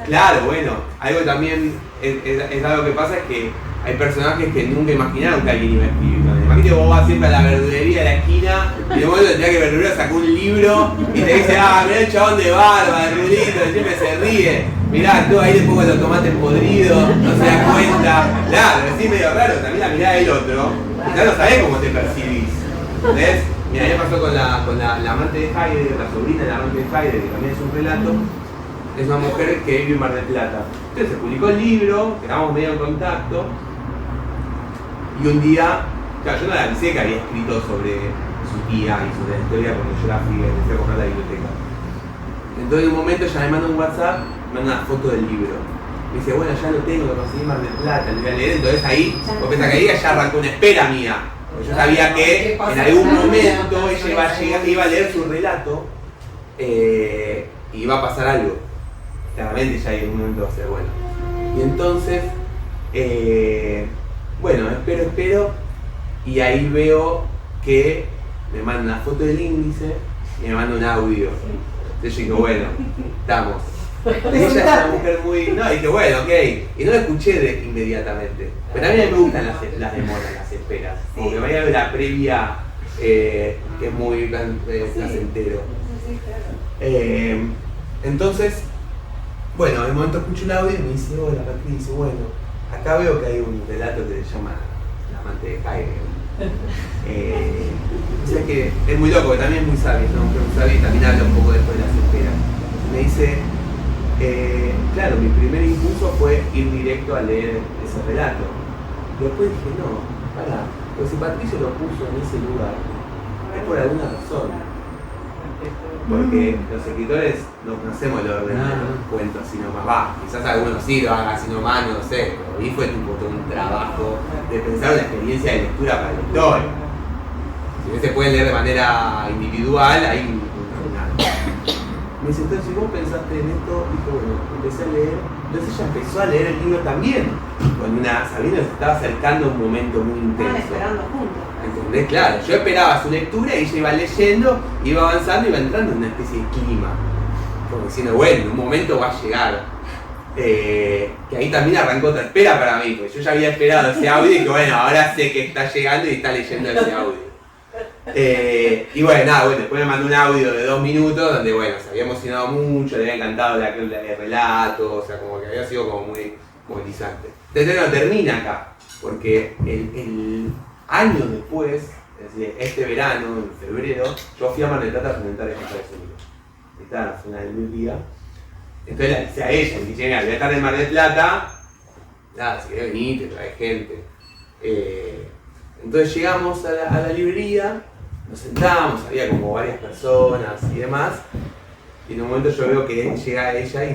Claro, bueno, algo también es algo que pasa, es que hay personajes que nunca imaginaron que alguien iba a escribir. Imagínate, vos vas siempre a la verdulería de la esquina y de momento tendría que el verdulero sacó un libro y te dice: ah, mirá el chabón de barba, el rulito, siempre se ríe. Mirá, tú ahí le pongo los tomates podridos, no se da cuenta. Claro, es medio raro, también la mirada del otro. Ya no sabés cómo te percibís. ¿Ves? Mira, ya pasó con la amante de Heidegger, la sobrina de la amante de Heidegger, que también es un relato. Es una mujer que vive en Mar del Plata. Entonces se publicó el libro, quedamos medio en contacto. Y un día, claro, yo no la avisé que había escrito sobre su tía y sobre la historia cuando yo la fui a comprar la biblioteca. Entonces en un momento ella me manda un WhatsApp, me manda una foto del libro. Me dice: bueno, ya lo tengo, lo conseguí en Mar del Plata, lo voy a leer. Entonces ahí, vos pensás que ahí ya arrancó una espera mía. Porque yo sabía que en algún momento ella iba a leer su relato y iba a pasar algo. Claramente ya en un momento va a ser bueno. Y entonces, bueno, espero, y ahí veo que me manda una foto del índice y me manda un audio. Entonces yo digo: bueno, estamos. Ella es una mujer muy... No, dije: bueno, ok. Y no la escuché inmediatamente. Pero a mí me gustan las demoras, las esperas. Como que vaya a ver la previa que es muy placentero. Sí, claro. Entonces, bueno, de momento escucho el audio y me dice, hola Patricio, bueno, acá veo que hay un relato que se llama La amante de Heidegger. O sea que es muy loco, que también es muy sabio, ¿no? Muy sabio y también habla un poco después de la espera. Me dice, claro, mi primer impulso fue ir directo a leer ese relato. Después dije, no, pará, pues si Patricio lo puso en ese lugar, es por alguna razón. Porque los escritores no hacemos el orden de los cuentos, sino más quizás algunos sí lo hagan así nomás, no sé, pero ahí fue tipo todo un trabajo de pensar una experiencia de lectura para el lector. Si no se puede leer de manera individual, hay nada. Me dice, entonces si vos pensaste en esto, dijo, bueno, empecé a leer, entonces ella empezó a leer el libro también, sabiendo que se estaba acercando un momento muy intenso. Estaban esperando juntos. ¿Entendés? Claro, yo esperaba su lectura y ella iba leyendo, iba avanzando y iba entrando en una especie de clima. Como diciendo, bueno, en un momento va a llegar. Que ahí también arrancó otra espera para mí, porque yo ya había esperado ese audio y que bueno, ahora sé que está llegando y está leyendo ese audio. Y bueno, nada, bueno, después me mandó un audio de 2 minutos donde bueno, se había emocionado mucho, le había encantado el relato, o sea, como que había sido como muy movilizante. Entonces no termina acá, porque el años después, es decir, este verano, en febrero, yo fui a Mar del Plata a presentar el Estados Unidos. Estaba en la final del mediodía. Entonces le decía a ella, me dice, mira, voy a estar en Mar del Plata, nada, si querés venir, te trae gente. Entonces llegamos a la librería, nos sentamos, había como varias personas y demás, y en un momento yo veo que llega ella y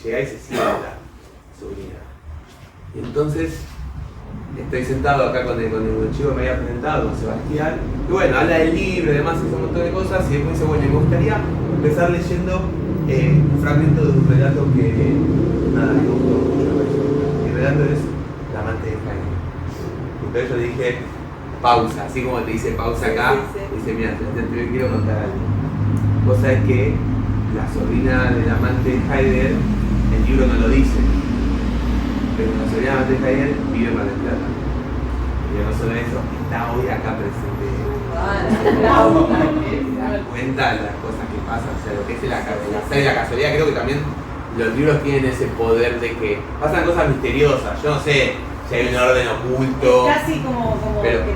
llega y se sienta, sobrina. Y entonces estoy sentado acá con el chico que me había presentado, con Sebastián, y bueno, habla del libro y demás, hace un montón de cosas, y después dice, bueno, me gustaría empezar leyendo un fragmento de un relato que, nada, me gustó mucho. El relato es La amante de Heidegger. Entonces yo dije, pausa, así como te dice pausa acá, dice, mira, te quiero contar algo. Vos sabés que la sobrina del amante de Heidegger, el libro no lo dice, pero la sobrina del amante de Heidegger vive en Mar del Plata. Y no solo eso, está hoy acá presente. Te das cuenta de las cosas que pasan, o sea, lo que es la casualidad, creo que también los libros tienen ese poder de que pasan cosas misteriosas, yo no sé si hay un orden oculto. Es casi como pero, que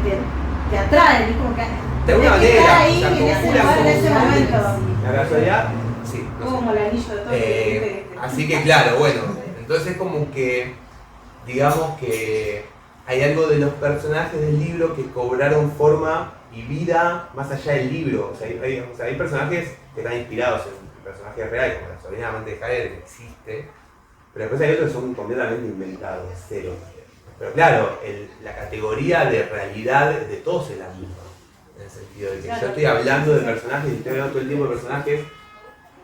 te atrae, es como que de alguna manera, ahí, o sea, en ese lugar, en ese momento. La casualidad, sí. No sé. Como el anillo de todo. Así que claro, bueno, entonces es como que, digamos que hay algo de los personajes del libro que cobraron forma y vida más allá del libro. O sea, hay personajes que están inspirados en personajes reales, como la sobrina amante de Heidegger, que existe, pero después hay otros que son completamente inventados, cero. Pero claro, la categoría de realidad de todos es la misma, en el sentido de que yo estoy hablando de personajes y estoy hablando todo el tiempo de personajes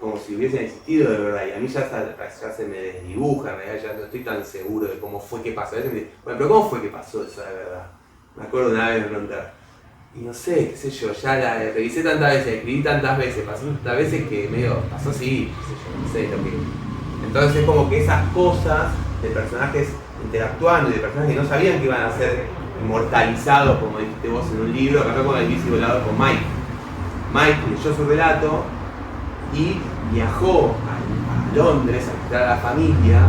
como si hubiesen existido de verdad, y a mí ya se me desdibuja, en realidad ya no estoy tan seguro de cómo fue que pasó. A veces me dicen, bueno, pero ¿cómo fue que pasó eso de verdad? Me acuerdo una vez de preguntar, y no sé, qué sé yo, ya la revisé tantas veces, escribí tantas veces, pasó tantas veces que medio pasó así, qué sé yo, no sé lo que... Entonces es como que esas cosas de personajes interactuando y de personajes que no sabían que iban a ser inmortalizados, como dijiste vos en un libro, acá con el bici volador con Mike. Mike leyó su relato y viajó a Londres a visitar a la familia,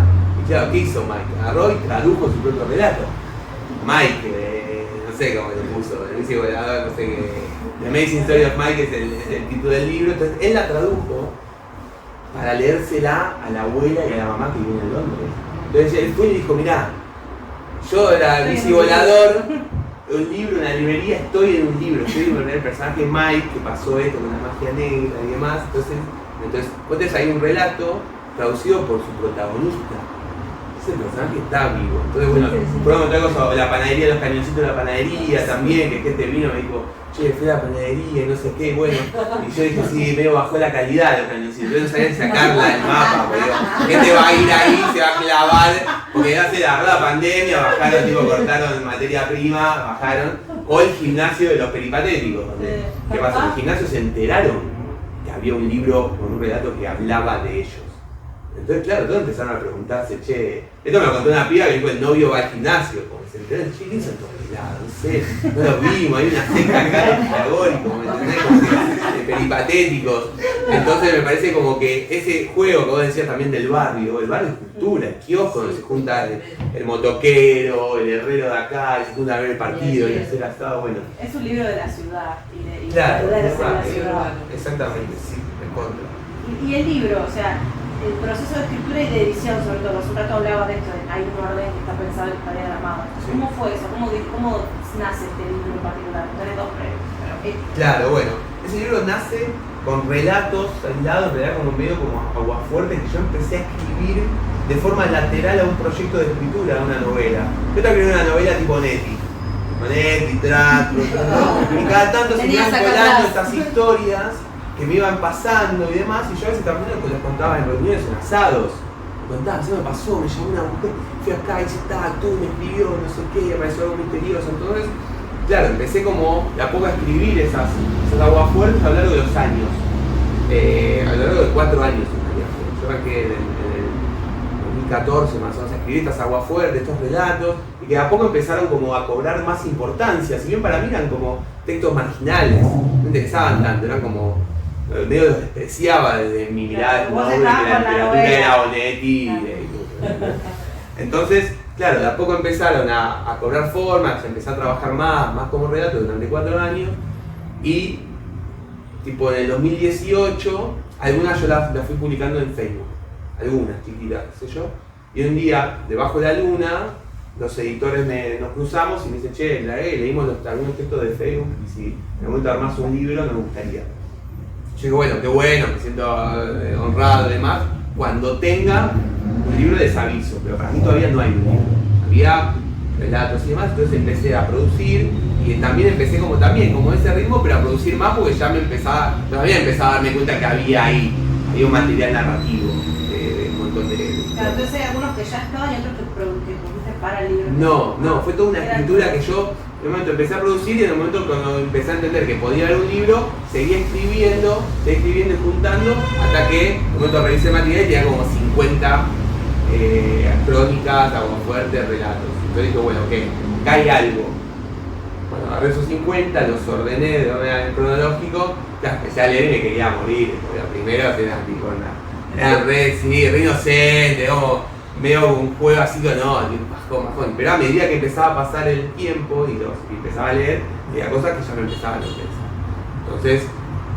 y claro, ¿qué hizo Mike? Agarró y tradujo su propio relato. Mike, no sé cómo le puso, el bici volador, no sé qué, The Amazing Story of Mike es el título del libro, entonces él la tradujo para leérsela a la abuela y a la mamá que viven en Londres. Entonces él fue y dijo, mirá, yo era bici volador, un libro, una librería, estoy en un libro, estoy en el personaje Mike, que pasó esto con la magia negra y demás. Entonces vos tenés ahí un relato traducido por su protagonista. Ese personaje está vivo. Entonces bueno, podemos contar cosas, la panadería, los cañoncitos de la panadería también, que este vino me dijo, che, fui a la panadería y no sé qué, bueno. Y yo dije, sí, medio bajó la calidad de los cañoncitos. Yo no sabía sacarla del mapa, porque gente va a ir ahí, se va a clavar, porque ya se agarró la pandemia, bajaron, tipo, cortaron materia prima, bajaron. O el gimnasio de los peripatéticos, donde, ¿qué pasó? En el gimnasio se enteraron que había un libro con un relato que hablaba de ellos. Entonces, claro, todos empezaron a preguntarse, che, esto me lo contó una piba que dijo el novio va al gimnasio, como se enteró, che, ¿qué son todos pelados? No sé, no lo vimos, hay una secta acá de pitagóricos, ¿me entendés? Como que, de peripatéticos. Entonces me parece como que ese juego que vos decías también del barrio, el barrio es cultura, el kiosco donde se junta el motoquero, el herrero de acá, y se junta a ver el partido y hacer asado, bueno. Es un libro de la ciudad y Claro, perderse en la es ciudad. exactamente, sí, me contra. Y el libro, o sea, el proceso de escritura y de edición, sobre todo, hace un rato hablaba de esto, hay un orden que está pensado en la historia de la mano. Sí. ¿Cómo fue eso? ¿Cómo nace este libro en particular? Tenés dos premios. Claro, bueno, ese libro nace con relatos aislados, en realidad como medio como aguafuerte, que yo empecé a escribir de forma lateral a un proyecto de escritura, a una novela. Yo estaba escribiendo una novela tipo Neti, y cada tanto se me iban colando estas historias que me iban pasando y demás, y yo a veces también les contaba en reuniones, en asados. Me contaba, se me pasó, me llamó una mujer, fui acá, hice tú, me escribió, no sé qué, apareció algo misterioso. Entonces, claro, empecé como de a poco a escribir esas aguafuertes a lo largo de los años. A lo largo de 4 años en realidad. Yo arranqué en el 2014 más o menos a escribir estas aguafuertes, estos relatos, y que de a poco empezaron como a cobrar más importancia. Si bien para mí eran como textos marginales, no interesaban tanto, eran como medio los despreciaba desde mi mirada de noble, de la literatura de la Onetti. Entonces, claro, de a poco empezaron a cobrar forma, se empezó a trabajar más como relato durante 4 años, y tipo en el 2018, algunas yo las fui publicando en Facebook, algunas chiquitas, qué sé yo, y un día, debajo de la luna, los editores nos cruzamos y me dicen, che, leímos algunos textos de Facebook, y si en algún momento armás un libro, me gustaría. Yo digo, bueno, qué bueno, me siento honrado y demás. Cuando tenga un libro les aviso, pero para mí todavía no hay un libro. Había relatos y demás, entonces empecé a producir y también empecé como ese ritmo, pero a producir más porque ya todavía empezaba a darme cuenta que había un material narrativo de un montón de... Claro, entonces hay algunos que ya estaban y otros que produjiste para el libro. No, fue toda una escritura que yo en un momento empecé a producir, y en el momento cuando empecé a entender que podía haber un libro, seguí escribiendo y juntando, hasta que en un momento revisé el material y tenía como 50 crónicas, aguafuertes, relatos. Entonces dije, bueno, ok, acá hay algo. Bueno, agarré esos 50, los ordené de orden cronológico, ya empecé a leer y me quería morir. Porque primero eran tipo eran re inocente, como medio un juego así que no, bajón. Pero a medida que empezaba a pasar el tiempo y empezaba a leer, había cosas que ya me empezaban a interesar. Entonces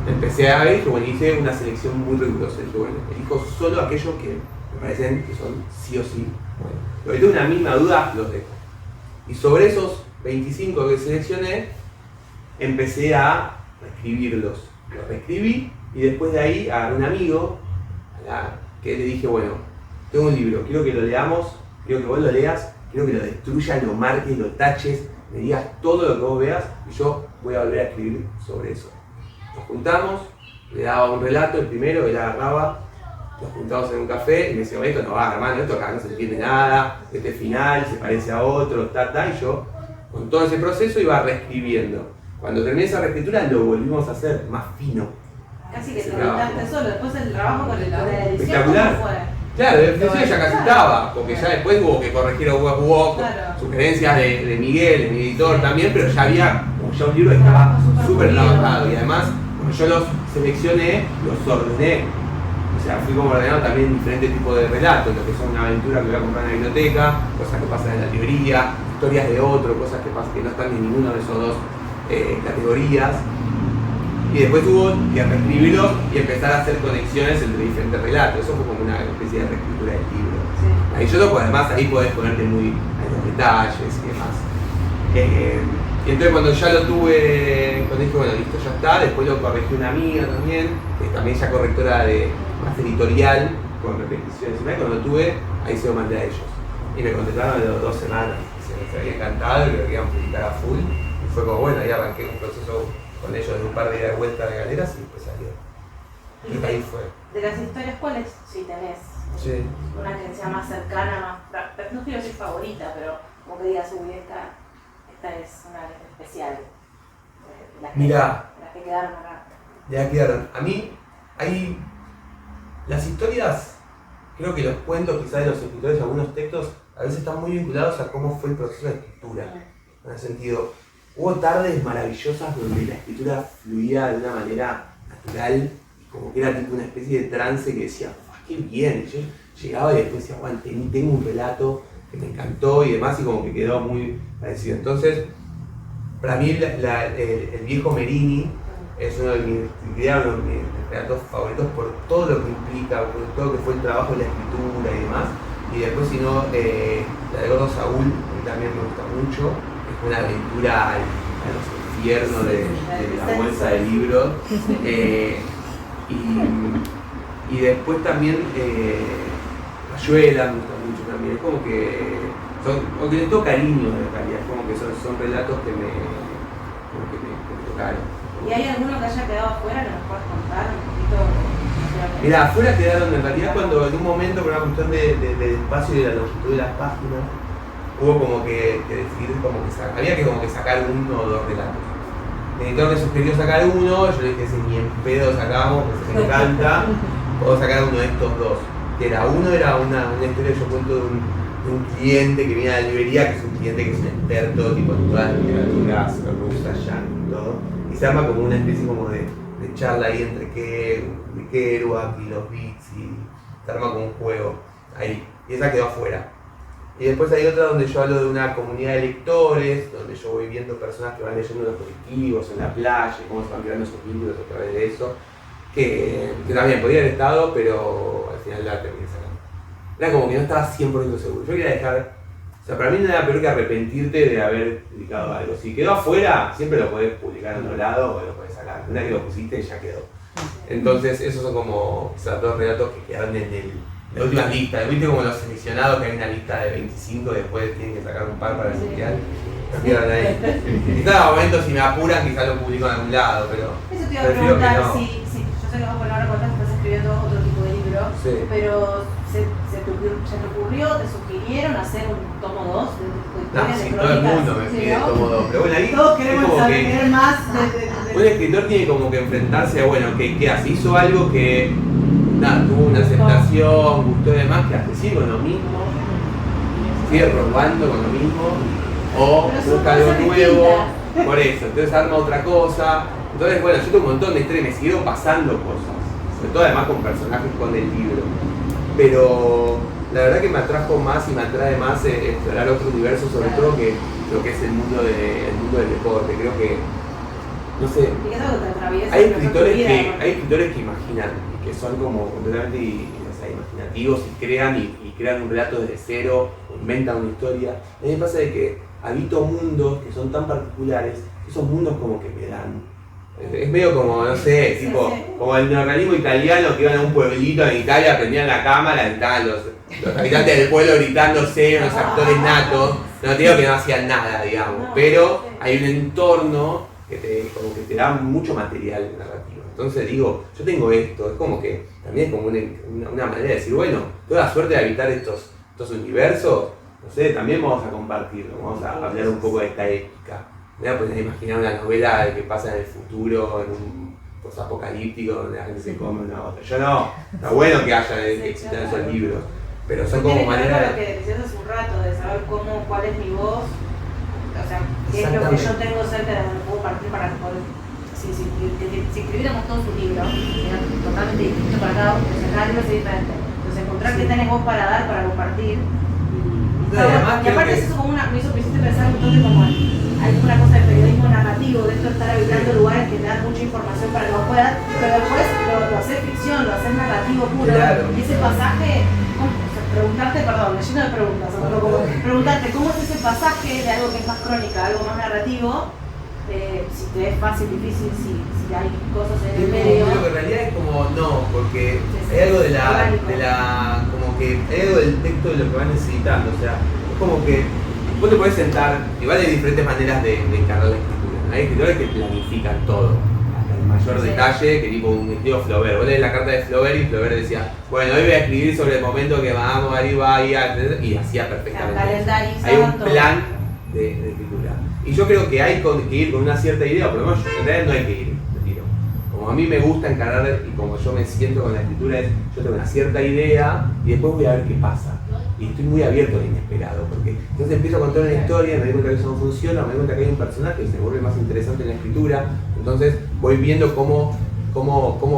empecé a ver y bueno, hice una selección muy rigurosa. Dije, bueno, elijo solo aquellos que me parecen que son sí o sí. Bueno, pero tengo una misma duda, los dejo. Y sobre esos 25 que seleccioné, empecé a reescribirlos. Los reescribí y después de ahí agarré un amigo que le dije, bueno, tengo un libro, quiero que lo leamos, quiero que vos lo leas, quiero que lo destruyas, lo marques, lo taches, me digas todo lo que vos veas y yo voy a volver a escribir sobre eso. Nos juntamos, le daba un relato, el primero, él agarraba, nos juntamos en un café y me decía, esto no va, hermano, esto acá no se entiende nada, este final se parece a otro, y yo con todo ese proceso iba reescribiendo. Cuando terminé esa reescritura lo volvimos a hacer más fino. Casi que te inventaste solo, después el trabajo con la edición, espectacular. ¿cómo fue? Claro, la definición ya casi estaba, porque ya después hubo que corregir hubo claro. sugerencias de Miguel, de mi editor también, pero ya había ya un libro que estaba súper trabajado y además, cuando yo los seleccioné, los ordené. O sea, fui como ordenando también diferentes tipos de relatos, lo que son una aventura que voy a comprar en la biblioteca, cosas que pasan en la librería, historias de otro, cosas que pasan que no están en ninguna de esas dos categorías. Y después hubo que reescribirlos y empezar a hacer conexiones entre diferentes relatos. Eso fue como una especie de reescritura del libro. Sí. Ahí yo además ahí podés ponerte muy en los detalles y demás. Y entonces cuando ya lo tuve, cuando dije, bueno, listo, ya está, después lo corregí una amiga también, que también ya correctora de más editorial, con repeticiones y cuando lo tuve, ahí se lo mandé a ellos. Y me contestaron de 2 semanas, se les había encantado y lo querían publicar a full. Y fue como, bueno, ahí arranqué un proceso con ellos de un par de días de vuelta de galeras y después salió. Y ahí fue. De las historias, ¿cuáles? Si tenés una que sea más cercana, más, no quiero decir favorita, pero como que digas, uy, esta es una especial. Mirá, las que quedaron acá. Ya quedaron. A mí, hay las historias creo que los cuentos quizás de los escritores, algunos textos, a veces están muy vinculados a cómo fue el proceso de escritura. En el sentido, hubo tardes maravillosas donde la escritura fluía de una manera natural, como que era tipo una especie de trance que decía, qué bien. Yo llegaba y después decía, bueno, tengo un relato que me encantó y demás, y como que quedó muy parecido. Entonces, para mí el viejo Merini es uno de mis relatos favoritos por todo lo que implica, por todo lo que fue el trabajo de la escritura y demás. Y después, si no, la de Gordo Saúl, a mí también me gusta mucho. Es una aventura a los infiernos de la bolsa de libros. Y después también Rayuela me gusta mucho también. Es como que les tengo cariño en realidad, es como que son relatos que me tocaron. ¿Y hay alguno que haya quedado afuera que nos puedas contar un poquito? Mira, afuera quedaron en realidad cuando en un momento, por una cuestión del espacio y de la longitud de las páginas, hubo como que decidir había que sacar uno o dos relatos. El editor me sugirió sacar uno, yo le dije, si ni en pedo sacamos, pues me encanta, puedo sacar uno de estos dos. Uno era una historia que yo cuento de un cliente que viene a la librería, que es un cliente que es un experto tipo en todas las literaturas rusas, yankee y todo, y se arma como una especie como de charla ahí entre Kerouac y los beats, y se arma como un juego ahí, y esa quedó afuera. Y después hay otra donde yo hablo de una comunidad de lectores, donde yo voy viendo personas que van leyendo los colectivos, en la playa, y cómo se van creando esos vínculos a través de eso, que también podía haber estado, pero al final la terminé sacando. Era como que no estaba 100% seguro. Yo quería dejar, o sea, para mí no era peor que arrepentirte de haber publicado algo. Si quedó afuera, siempre lo podés publicar en otro lado o lo podés sacar. Una que lo pusiste ya quedó. Entonces, esos son como esos dos relatos que quedaron en la última lista. ¿Viste como los seleccionados que hay una lista de 25 y después tienen que sacar un par para el mundial? No quedan ahí. En cada momento, si me apuran, quizás lo publico en algún lado, pero. Eso te iba a preguntar, no. Si yo sé que vos por ahora contás que estás escribiendo otro tipo de libro, sí. Pero ¿se te ocurrió, te sugirieron hacer un tomo 2 de no, sí, todo el mundo me pide tomo 2, pero bueno, ahí todos queremos saber más un escritor tiene como que enfrentarse a, bueno, ¿qué hace? Hizo algo que, nada, tuvo una aceptación, gustó y demás, que hace, sigue con lo mismo, sigue robando con lo mismo, o busca algo nuevo, por eso, entonces arma otra cosa. Entonces, bueno, yo tengo un montón de historias, me siguieron pasando cosas, sobre todo además con personajes con el libro. Pero la verdad que me atrajo más y me atrae más explorar otro universo, sobre todo que lo que es el mundo del deporte. Creo que, no sé, hay escritores que imaginan y que son como completamente imaginativos y crean un relato desde cero, inventan una historia. A mí me pasa de que habito mundos que son tan particulares, que esos mundos como que me dan. Es medio como, no sé, tipo, como el neorrealismo italiano que iban a un pueblito en Italia, prendían la cámara y estaban los habitantes del pueblo gritándose, unos actores natos. No te digo que no hacían nada, digamos, pero hay un entorno que como que te da mucho material narrativo. Entonces digo, yo tengo esto, es como que también es como una manera de decir, bueno, toda la suerte de habitar estos universos, no sé, también vamos a compartirlo, vamos a hablar un poco de esta épica. Me voy a poner a imaginar una novela de que pasa en el futuro, en un post-apocalíptico, donde la gente se come una otra. Yo no, está bueno que existan esos libros, pero son como maneras. Lo que decías hace un rato, de saber cuál es mi voz, o sea, qué es lo que yo tengo cerca de donde puedo partir para poder. Si escribiéramos todos un libro, era totalmente distinto para cada uno, o sea, cada libro es diferente. Entonces, encontrar qué tenés vos para dar, para compartir. Y aparte, eso como me hizo pensar un toque como. Hay una cosa de periodismo narrativo, de esto de estar habitando lugares que te dan mucha información para que vos puedas, pero después lo haces ficción, lo haces narrativo puro, claro. Y ese pasaje, lleno de preguntas, preguntarte cómo es ese pasaje de algo que es más crónica, algo más narrativo, si te es fácil, difícil, si hay cosas en el medio. Pero en realidad es como no, porque hay algo como que hay algo del texto de lo que van necesitando, o sea, es como que vos te podés sentar, igual hay diferentes maneras de encargar la escritura. Hay escritores que planifican todo, hasta el mayor detalle, que tipo un estilo Flaubert. Vos lees la carta de Flaubert y Flaubert decía, bueno, hoy voy a escribir sobre el momento que vamos a ir y hacía perfectamente. Hay un plan de escritura. Y yo creo que hay que ir con una cierta idea, por lo menos en realidad no hay que ir de tiro. Como Como a mí me gusta encarar y como yo me siento con la escritura es, yo tengo una cierta idea y después voy a ver qué pasa. Y estoy muy abierto al inesperado, porque entonces empiezo a contar una historia, me doy cuenta que eso no funciona, me doy cuenta que hay un personaje que se vuelve más interesante en la escritura, entonces voy viendo cómo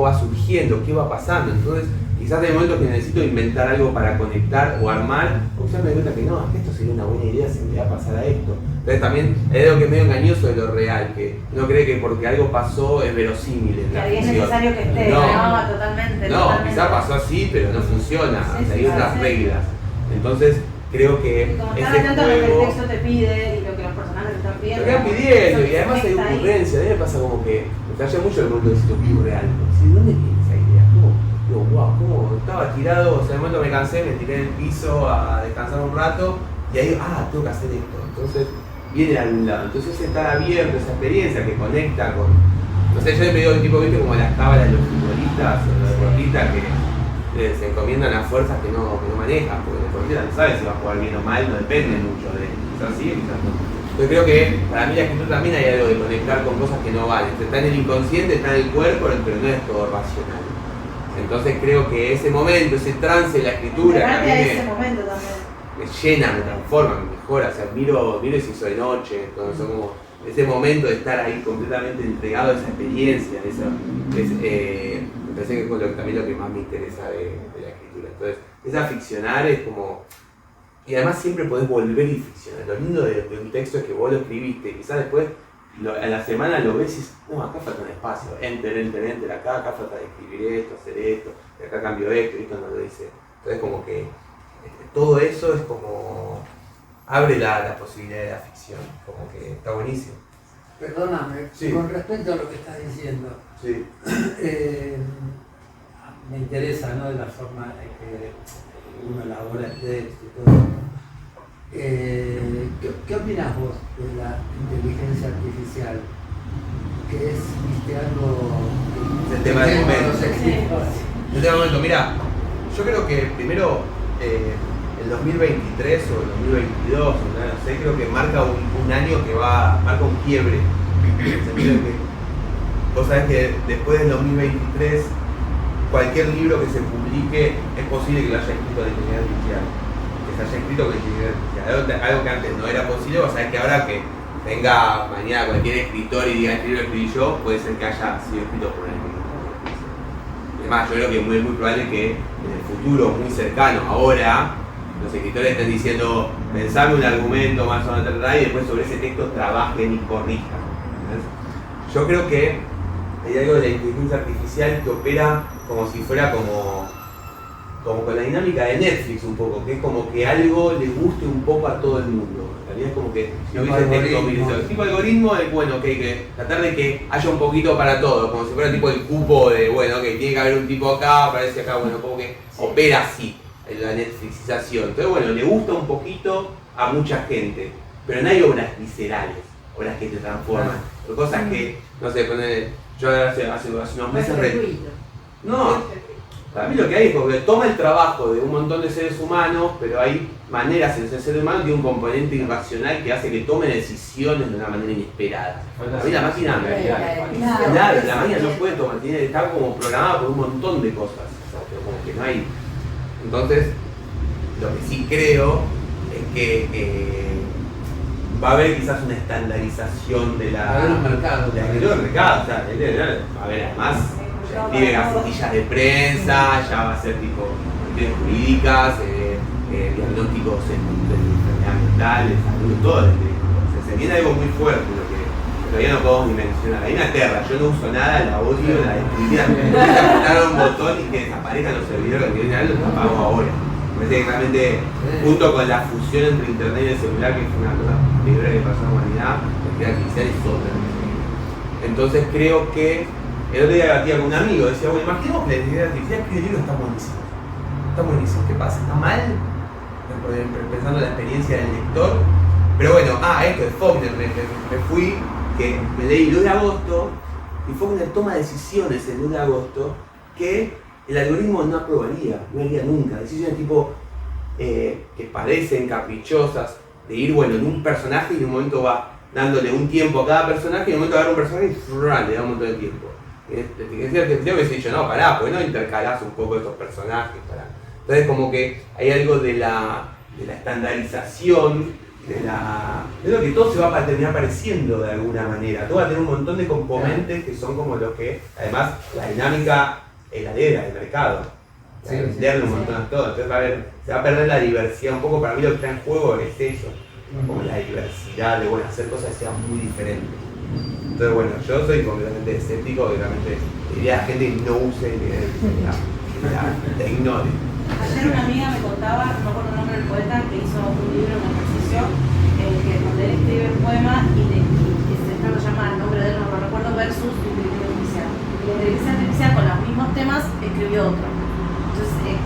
va surgiendo, qué va pasando. Entonces quizás hay momentos que necesito inventar algo para conectar o armar, o quizás me doy cuenta que no, es que esto sería una buena idea si me va a pasar a esto. Entonces también hay algo que es medio engañoso de lo real, que uno cree que porque algo pasó es verosímil en la Que es necesario que esté, no, totalmente. no, totalmente. quizás pasó así, pero no funciona, Sí, o sea, hay sí, otras sí. reglas. Entonces creo que Y como ese estar atento a lo que el juego... texto te pide y lo que los personajes te están pidiendo. Lo que van pidiendo, eso y además hay conecta ahí. ocurrencia, a mí me pasa como que me falla mucho el mundo de esto ocurre algo. ¿Sí? ¿Dónde viene esa idea? ¿Cómo? Digo, wow, ¿cómo? Estaba tirado, o sea, en el momento me cansé, me tiré en el piso a descansar un rato, y ahí, tengo que hacer esto. Entonces, viene de algún lado. Entonces, estar abierto a esa experiencia que conecta con. No sé, yo le digo tipo, viste, como las cábalas de los futbolistas o los deportistas que se encomiendan a fuerzas que no manejan, porque el deportista no sabe si va a jugar bien o mal, no depende mucho de él. Quizás sí, quizás no. Entonces creo que para mí la escritura también hay algo de conectar con cosas que no valen. Está en el inconsciente, está en el cuerpo, pero no es todo racional. Entonces creo que ese momento, ese trance de la escritura, que a mí ese momento también. me llena, me transforma, me mejora. O sea, miro y se hizo de noche, entonces son como ese momento de estar ahí completamente entregado a esa experiencia, me parece que es también lo que más me interesa de la escritura. Entonces, esa ficcionar es como... Y además siempre podés volver y ficcionar. Lo lindo de un texto es que vos lo escribiste, quizás después a la semana lo ves y dices, no, acá falta un espacio, enter, acá falta escribir esto, hacer esto, y acá cambio esto, y esto no lo dice. Entonces como que todo eso es como... abre la posibilidad de la ficción, como que está buenísimo. Perdóname, Sí. con respecto a lo que estás diciendo, Sí. me interesa, ¿no?, de la forma en que uno elabora el texto y todo. ¿Qué opinas vos de la inteligencia artificial? Que es, viste, algo Es el tema del momento. los escritores. En este momento, mira, yo creo que primero el 2023 o el 2022, no sé, creo que marca un año que marca un quiebre. En el sentido de que vos sabés que después del 2023 cualquier libro que se publique es posible que lo haya escrito de inteligencia artificial. Que se haya escrito con inteligencia artificial. Algo que antes no era posible, vos sabés que ahora que venga mañana cualquier escritor y diga este libro lo escribí yo, puede ser que haya sido escrito por una inteligencia artificial. Además, yo creo que es muy probable que en el futuro muy cercano, ahora, los escritores estén diciendo, pensame un argumento más o menos y después sobre ese texto trabajen y corrijan. ¿Entendés? Yo creo que hay algo de la inteligencia artificial que opera como si fuera como con la dinámica de Netflix un poco, que es como que algo le guste un poco a todo el mundo. En realidad es como que si hubiese texto, tipo algoritmo de, bueno, que tratar de que haya un poquito para todo, como si fuera tipo el cupo de, bueno, que tiene que haber un tipo acá, aparece acá, bueno, como que opera así la Netflixización. Entonces, bueno, le gusta un poquito a mucha gente, pero no hay obras viscerales, obras que te transforman, o cosas que, no sé, yo hace unos meses... No. Para mí lo que hay es que toma el trabajo de un montón de seres humanos, pero hay maneras en ese ser humano de un componente irracional que hace que tomen decisiones de una manera inesperada. A mí la máquina la máquina no puede tomar, está como programada por un montón de cosas, o sea, pero como que no hay. Entonces, lo que sí creo es que va a haber quizás una estandarización de la... Va a haber un mercado. De del mercado, o sea, va a haber además... escribe gacetillas de prensa, ya va a ser tipo cuestiones jurídicas, diagnósticos de enfermedad mental, de salud, todo. Se viene algo muy fuerte, lo que todavía no podemos ni mencionar. Hay una terra, yo no uso nada, la odio, la destruiría, me gusta apretar un botón y que desaparezcan los servidores que vienen los apago ahora. Me parece que realmente, junto con la fusión entre internet y el celular, que fue una cosa peor que pasó en la humanidad, la inteligencia artificial es otra. Entonces creo que el otro día debatía con un amigo, decía, bueno, imaginemos que la inteligencia artificial escribe libros, está buenísimo. Está buenísimo, ¿qué pasa? ¿Está mal? Pensando en la experiencia del lector. Pero bueno, esto de Faulkner, me fui, que me leí Luz de Agosto, y Faulkner toma decisiones en Luz de Agosto que el algoritmo no aprobaría, no haría nunca. Decisiones tipo que parecen caprichosas, de ir, bueno, en un personaje y en un momento va dándole un tiempo a cada personaje y en un momento agarra un personaje y le da un montón de tiempo. que hubiese dicho, no, pará, ¿por qué no intercalás un poco estos personajes? Entonces como que hay algo de la estandarización, de lo que todo se va a terminar pareciendo de alguna manera. Todo va a tener un montón de componentes que son como los que, además, la dinámica heladera del mercado. Venderle un montón de todo. Entonces se va a perder la diversidad. Un poco para mí lo que está en juego es eso. Como la diversidad de hacer cosas que sean muy diferentes. Entonces bueno, yo soy completamente escéptico y realmente diría a la gente que no use ni la ignore. Ayer una amiga me contaba, no me acuerdo el nombre del poeta, que hizo un libro, un ejercicio, que donde él escribe el poema y lo llama el nombre de él, no lo recuerdo, versus inteligencia artificial. Y la inteligencia artificial con los mismos temas escribió otro. Entonces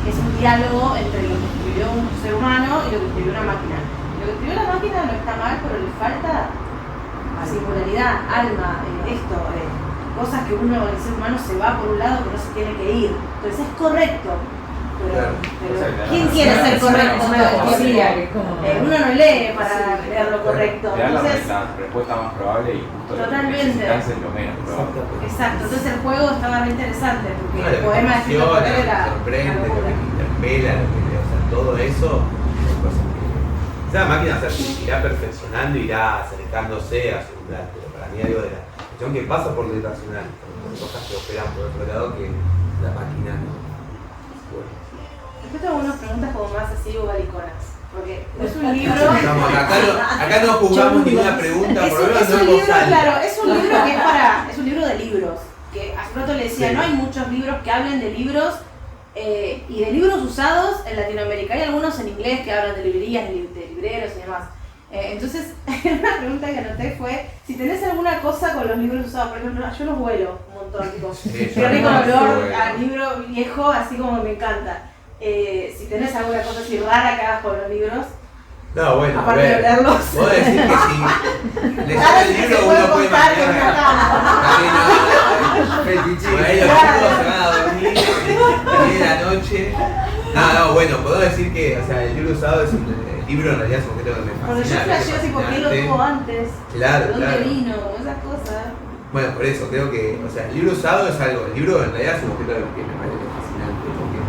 es un diálogo entre lo que escribió un ser humano y lo que escribió una máquina. Lo que escribió la máquina no está mal, pero le falta singularidad, alma, cosas que uno, el ser humano, se va por un lado que no se tiene que ir. Entonces es correcto. Pero ¿quién quiere ser correcto todo el tiempo? Uno no lee para leer lo correcto. Te da Entonces, la respuesta más probable y justo totalmente. lo que necesitas es lo menos probable. Exacto, entonces el juego estaba muy interesante porque el Lo poema que escrito por él emociona, era lo que sorprende, una lo que locura. te interpela, todo eso son cosas que esa máquina se irá perfeccionando, irá acercándose a su lugar, pero para mí algo de la cuestión que pasa por lo irracional, por cosas que operan por otro lado que la máquina no. Bueno. Después tengo unas preguntas como más así bobaliconas, porque es un libro... Acá no jugamos ninguna pregunta, por lo menos no en voz alta. Claro, es un libro que es un libro de libros, que hace rato le decía, Sí. no hay muchos libros que hablen de libros y de libros usados en Latinoamérica. Hay algunos en inglés que hablan de librerías, de libreros y demás. Entonces, una pregunta que anoté fue si tenés alguna cosa con los libros usados. Por ejemplo, yo los vuelo un montón, tipo, Sí, pero rico yo olor vuelo. a libro viejo, así como me encanta. Si tenés alguna cosa así rara que hagas con los libros, No, bueno, a aparte de ver. leerlos. Vos decís que si leyendo Claro, el sí libro se puede uno puede contar en una imaginar. cama. Por ahí los chicos se van a dormir, de la noche. No, bueno, puedo decir que, o sea, el libro usado es el libro en realidad es un objeto que me Cuando yo fascina. flasheo tipo quién lo tuvo antes, Claro, de dónde claro. vino, esas cosas. Bueno, por eso creo que, o sea, el libro usado es algo, el libro en realidad es un objeto que me parece fascinante, porque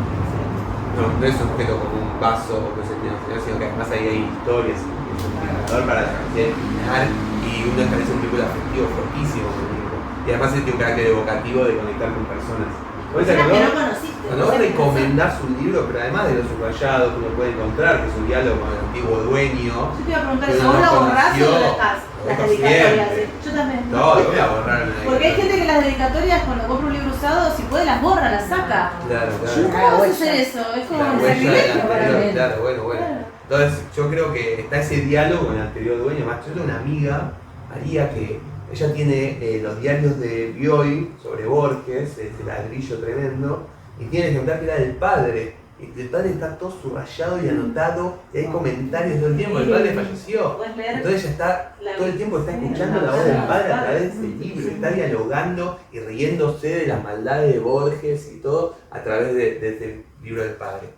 no es un objeto como un vaso o cosas así, sino que además ahí hay historias, y es un narrador para la capacidad de imaginar y uno establece un vínculo afectivo fortísimo con el libro. Y además tiene un carácter evocativo de conectar con personas. Por eso Personas que no conociste. cuando vos recomendás un libro, pero además de lo subrayado que uno puede encontrar, que es un diálogo con el antiguo dueño. Yo te iba a preguntar que si uno vos no lo borrás o conoció, lo dejás, lo las dejo dedicatorias. siempre. Yo también. No, lo voy a borrar. Porque hay gente que las dedicatorias cuando compra un libro usado, si puede las borra, las saca. Claro, ¿Cómo claro. vas a hacer eso? Es como La un huella del sacrilegio para anterior, mí. claro, bueno. Claro. Entonces yo creo que está ese diálogo con el anterior dueño. Más yo tengo una amiga, María, que ella tiene los diarios de Bioy sobre Borges, ese ladrillo tremendo, y tiene el ejemplar que era del padre. Y el padre está todo subrayado y anotado, y hay comentarios todo el tiempo. El padre falleció. Puedes leer. Entonces ella está todo el tiempo está escuchando la voz del padre a través del libro, está dialogando y riéndose de las maldades de Borges y todo a través de este libro del padre.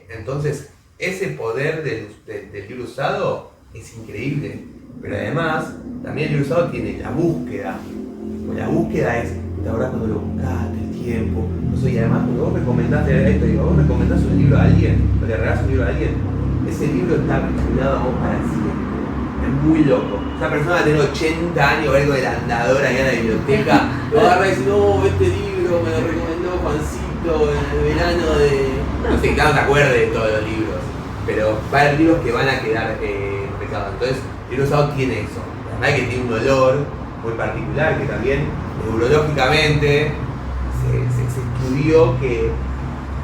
Entonces, ese poder del libro usado es increíble, pero además también el libro usado tiene la búsqueda. La búsqueda es, ¿te acordás cuando lo buscaste, el tiempo? No sé, y además cuando vos recomendaste esto, digo, vos recomendás un libro a alguien, o le regalás un libro a alguien, ese libro está vinculado a vos para siempre. Es muy loco. Esa persona tiene 80 años, algo de la andadora allá en la biblioteca, lo agarra y dice, no, este libro me lo recomendó Juancito en el verano de... No sé, claro, no te acuerdes de todos los libros, pero va a haber libros que van a quedar marcados. Entonces, el libro usado tiene eso. Además que tiene un olor muy particular, que también neurológicamente se estudió que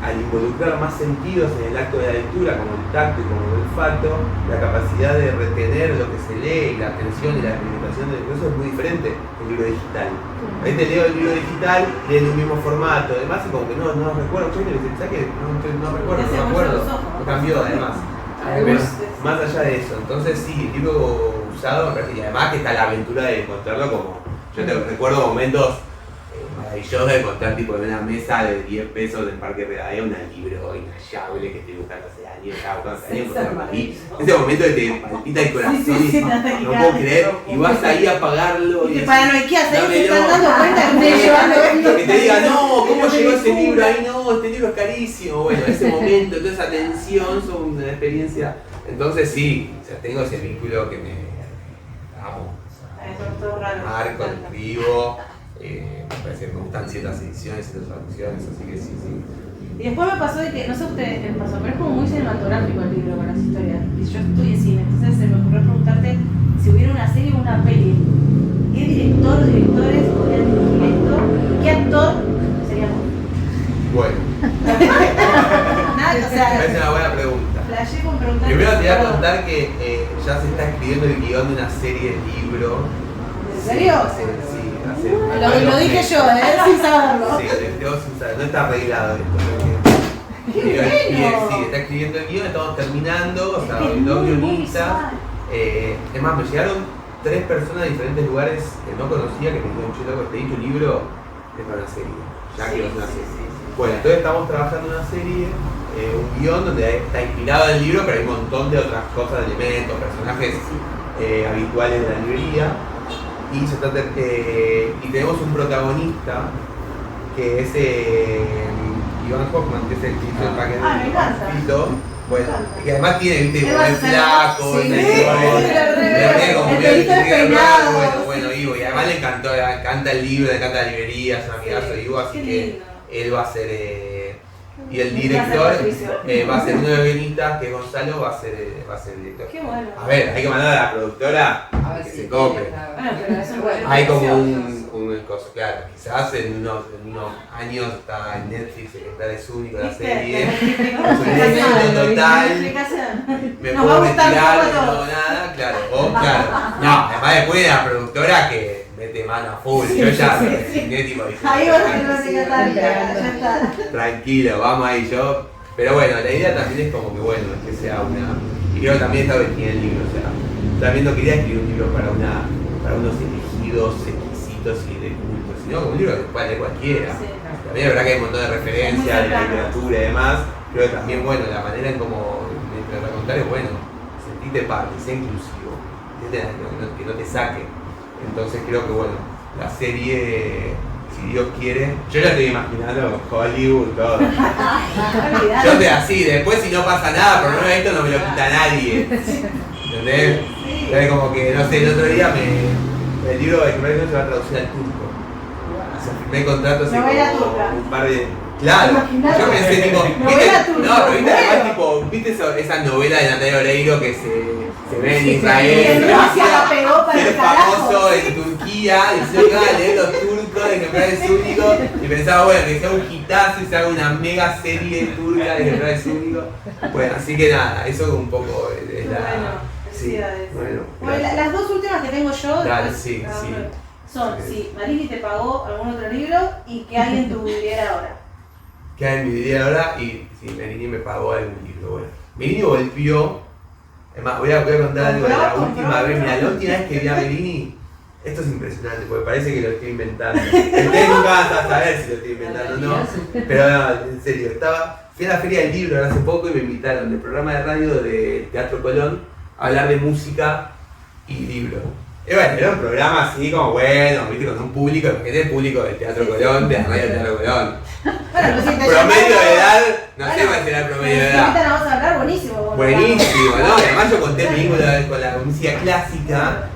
al involucrar más sentidos en el acto de la lectura, como el tacto y como el olfato, la capacidad de retener lo que se lee y la atención y la experimentación de eso es muy diferente del libro digital. A veces leo el libro digital, leo en el mismo formato, además y como que no recuerdo, yo le ¿sabes qué? No recuerdo, no me acuerdo, no cambió además. Pero más allá de eso, entonces sí, el libro usado, y además que está la aventura de encontrarlo como, yo te recuerdo momentos maravilloso de encontrar tipo en una mesa de 10 pesos del Parque Rivadavia un libro inhallable que estoy buscando hace años, estaba buscando hace años, encontrarlo ahí. Ese momento que te palpita el corazón y no puedo creer, y vas ahí a pagarlo. Y te paranoiqueas ahí, te están dando no, cuenta que te estoy llevando. que te diga, no, ¿cómo llegó ese libro ahí? No, este libro es carísimo. Bueno, ese momento, toda esa tensión son una experiencia. Entonces sí, o sea, tengo ese vínculo que me amo. Marco, escribo, me parece que me gustan ciertas ediciones, ciertas traducciones, así que sí. Y después me pasó de que, no sé a ustedes qué les pasó, pero es como muy cinematográfico el libro con las historias. Y yo estudié cine, entonces se me ocurrió preguntarte si hubiera una serie o una peli. ¿Qué director o directores podrían dirigir esto? ¿Qué actor sería vos? Bueno, Nada, o sea, es una buena pregunta. flashé con preguntar. Primero te voy a contar que ya se está escribiendo el guión de una serie libro. ¿En serio? Lo dije yo, sin saberlo. Sí, sin saber, no está arreglado esto. ¡Qué Sí, bueno! está escribiendo el guión, estamos terminando, o sea, Es que es dos muy guionistas. visual. Es más, me llegaron 3 personas de diferentes lugares que no conocía que me dijeron, che, loco, te di tu libro, es para una serie. Ya que es una serie. Bueno, entonces estamos trabajando en una serie, un guión donde está inspirado en el libro, pero hay un montón de otras cosas, de elementos, personajes habituales de la librería. Y, y tenemos un protagonista que es Iván Hoffman, que es el que hizo el paquete me encanta. escrito. Bueno, Me encanta. que además tiene, viste, Él como va a el ser- flaco, sí, el sí, negro, el pelito despeinado. bueno, Ivo, y además le encanta el libro, le encanta la librería, es un amigazo de Ivo, así Qué que lindo. él va a ser y el Va a ser director Patricio. va a ser uno de los guionistas, que es Gonzalo, va a ser el director. Qué bueno. A ver, hay que mandar a la productora A ver que si se cope. Bueno, pero es un buen. Hay como un cosa, claro, quizás en unos años está en Netflix, que está de único la ¿Viste? serie. Es un éxito total. Me Nos va a puedo gustar retirar, un poco no todo. hago nada, claro. O claro. No, además después de la productora que mete mano a full. Yo ya me resigné, tipo, dije, Ahí va a ser la secretaria, ya está. tranquilo, vamos ahí yo. Pero bueno, la idea también es como que bueno, es que sea una. Y creo que también está venía el libro, o sea, también no quería escribir un libro para unos elegidos exquisitos y de culto, sino como un libro que puede leer cualquiera. Sí. También es verdad que hay un montón de referencias, de literatura y demás. Creo que también, bueno, la manera en cómo tratar de contar es bueno, sentite parte, sea inclusivo, que no te saque. Entonces creo que bueno, la serie, si Dios quiere, yo ya estoy imaginando Hollywood, todo. Yo estoy así, después si no pasa nada, por lo menos esto no me lo quita nadie. ¿Entendés? Es como que, no sé, el otro día el libro de Kimberly se va a traducir al turco. O sea, firmé contrato hace Novela como turca. un par de. Claro, Imaginate. yo pensé tipo, Novela ¿viste? turca, No, pero viste además bueno. tipo, ¿viste esa novela de Natalia Oreiro que se ve en Que Israel? Rusia la pegó para Ser el carajo. famoso en Turquía, y yo acá leer los turcos de Ejemplar es único, y pensaba, bueno, que sea un hitazo y se haga una mega serie turca de Ejemplar es único. Bueno, así que nada, eso un poco es la. Bueno, Sí, felicidades. bueno. Bueno, las dos últimas que tengo yo Dale, después, sí, cada sí. uno, son si Marini te pagó algún otro libro y que hay en tu vidriera ahora. Queda en mi video ahora y sí, Merini me pagó algún libro. Bueno, Merini volvió. Es más, voy a contar algo de la Compró, última vez. Mira, la última vez que vi a Merini, esto es impresionante porque parece que lo estoy inventando. Ustedes nunca van a saber si lo estoy inventando o no. Pero no, en serio, fui a la Feria del Libro hace poco y me invitaron del programa de radio de Teatro Colón a hablar de música y libros. Y bueno, era un programa así como bueno, viste, con un público, que es el público del Teatro Colón, de la radio Teatro Colón. Bueno, pero si te Promedio llaman- de edad, no sé Bueno, cuál será el promedio de si edad. ahorita no vamos a hablar, buenísimo. bueno, Buenísimo, ¿no? Y además yo conté películas con la música clásica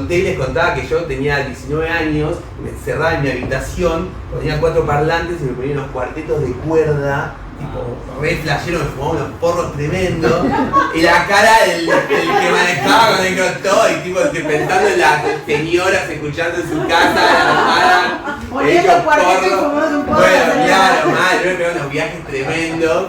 y les contaba que yo tenía 19 años, me encerraba en mi habitación, ponía 4 parlantes y me ponía unos cuartetos de cuerda, tipo re flashero, me fumaba unos porros tremendos, y la cara del que manejaba con el todo y tipo pensando en las señoras escuchando en su casa, la hermana, Poniendo hecho cuarteto y porro. fumando un porro, Bueno, señora. claro, mal, yo me pegaba unos viajes tremendos.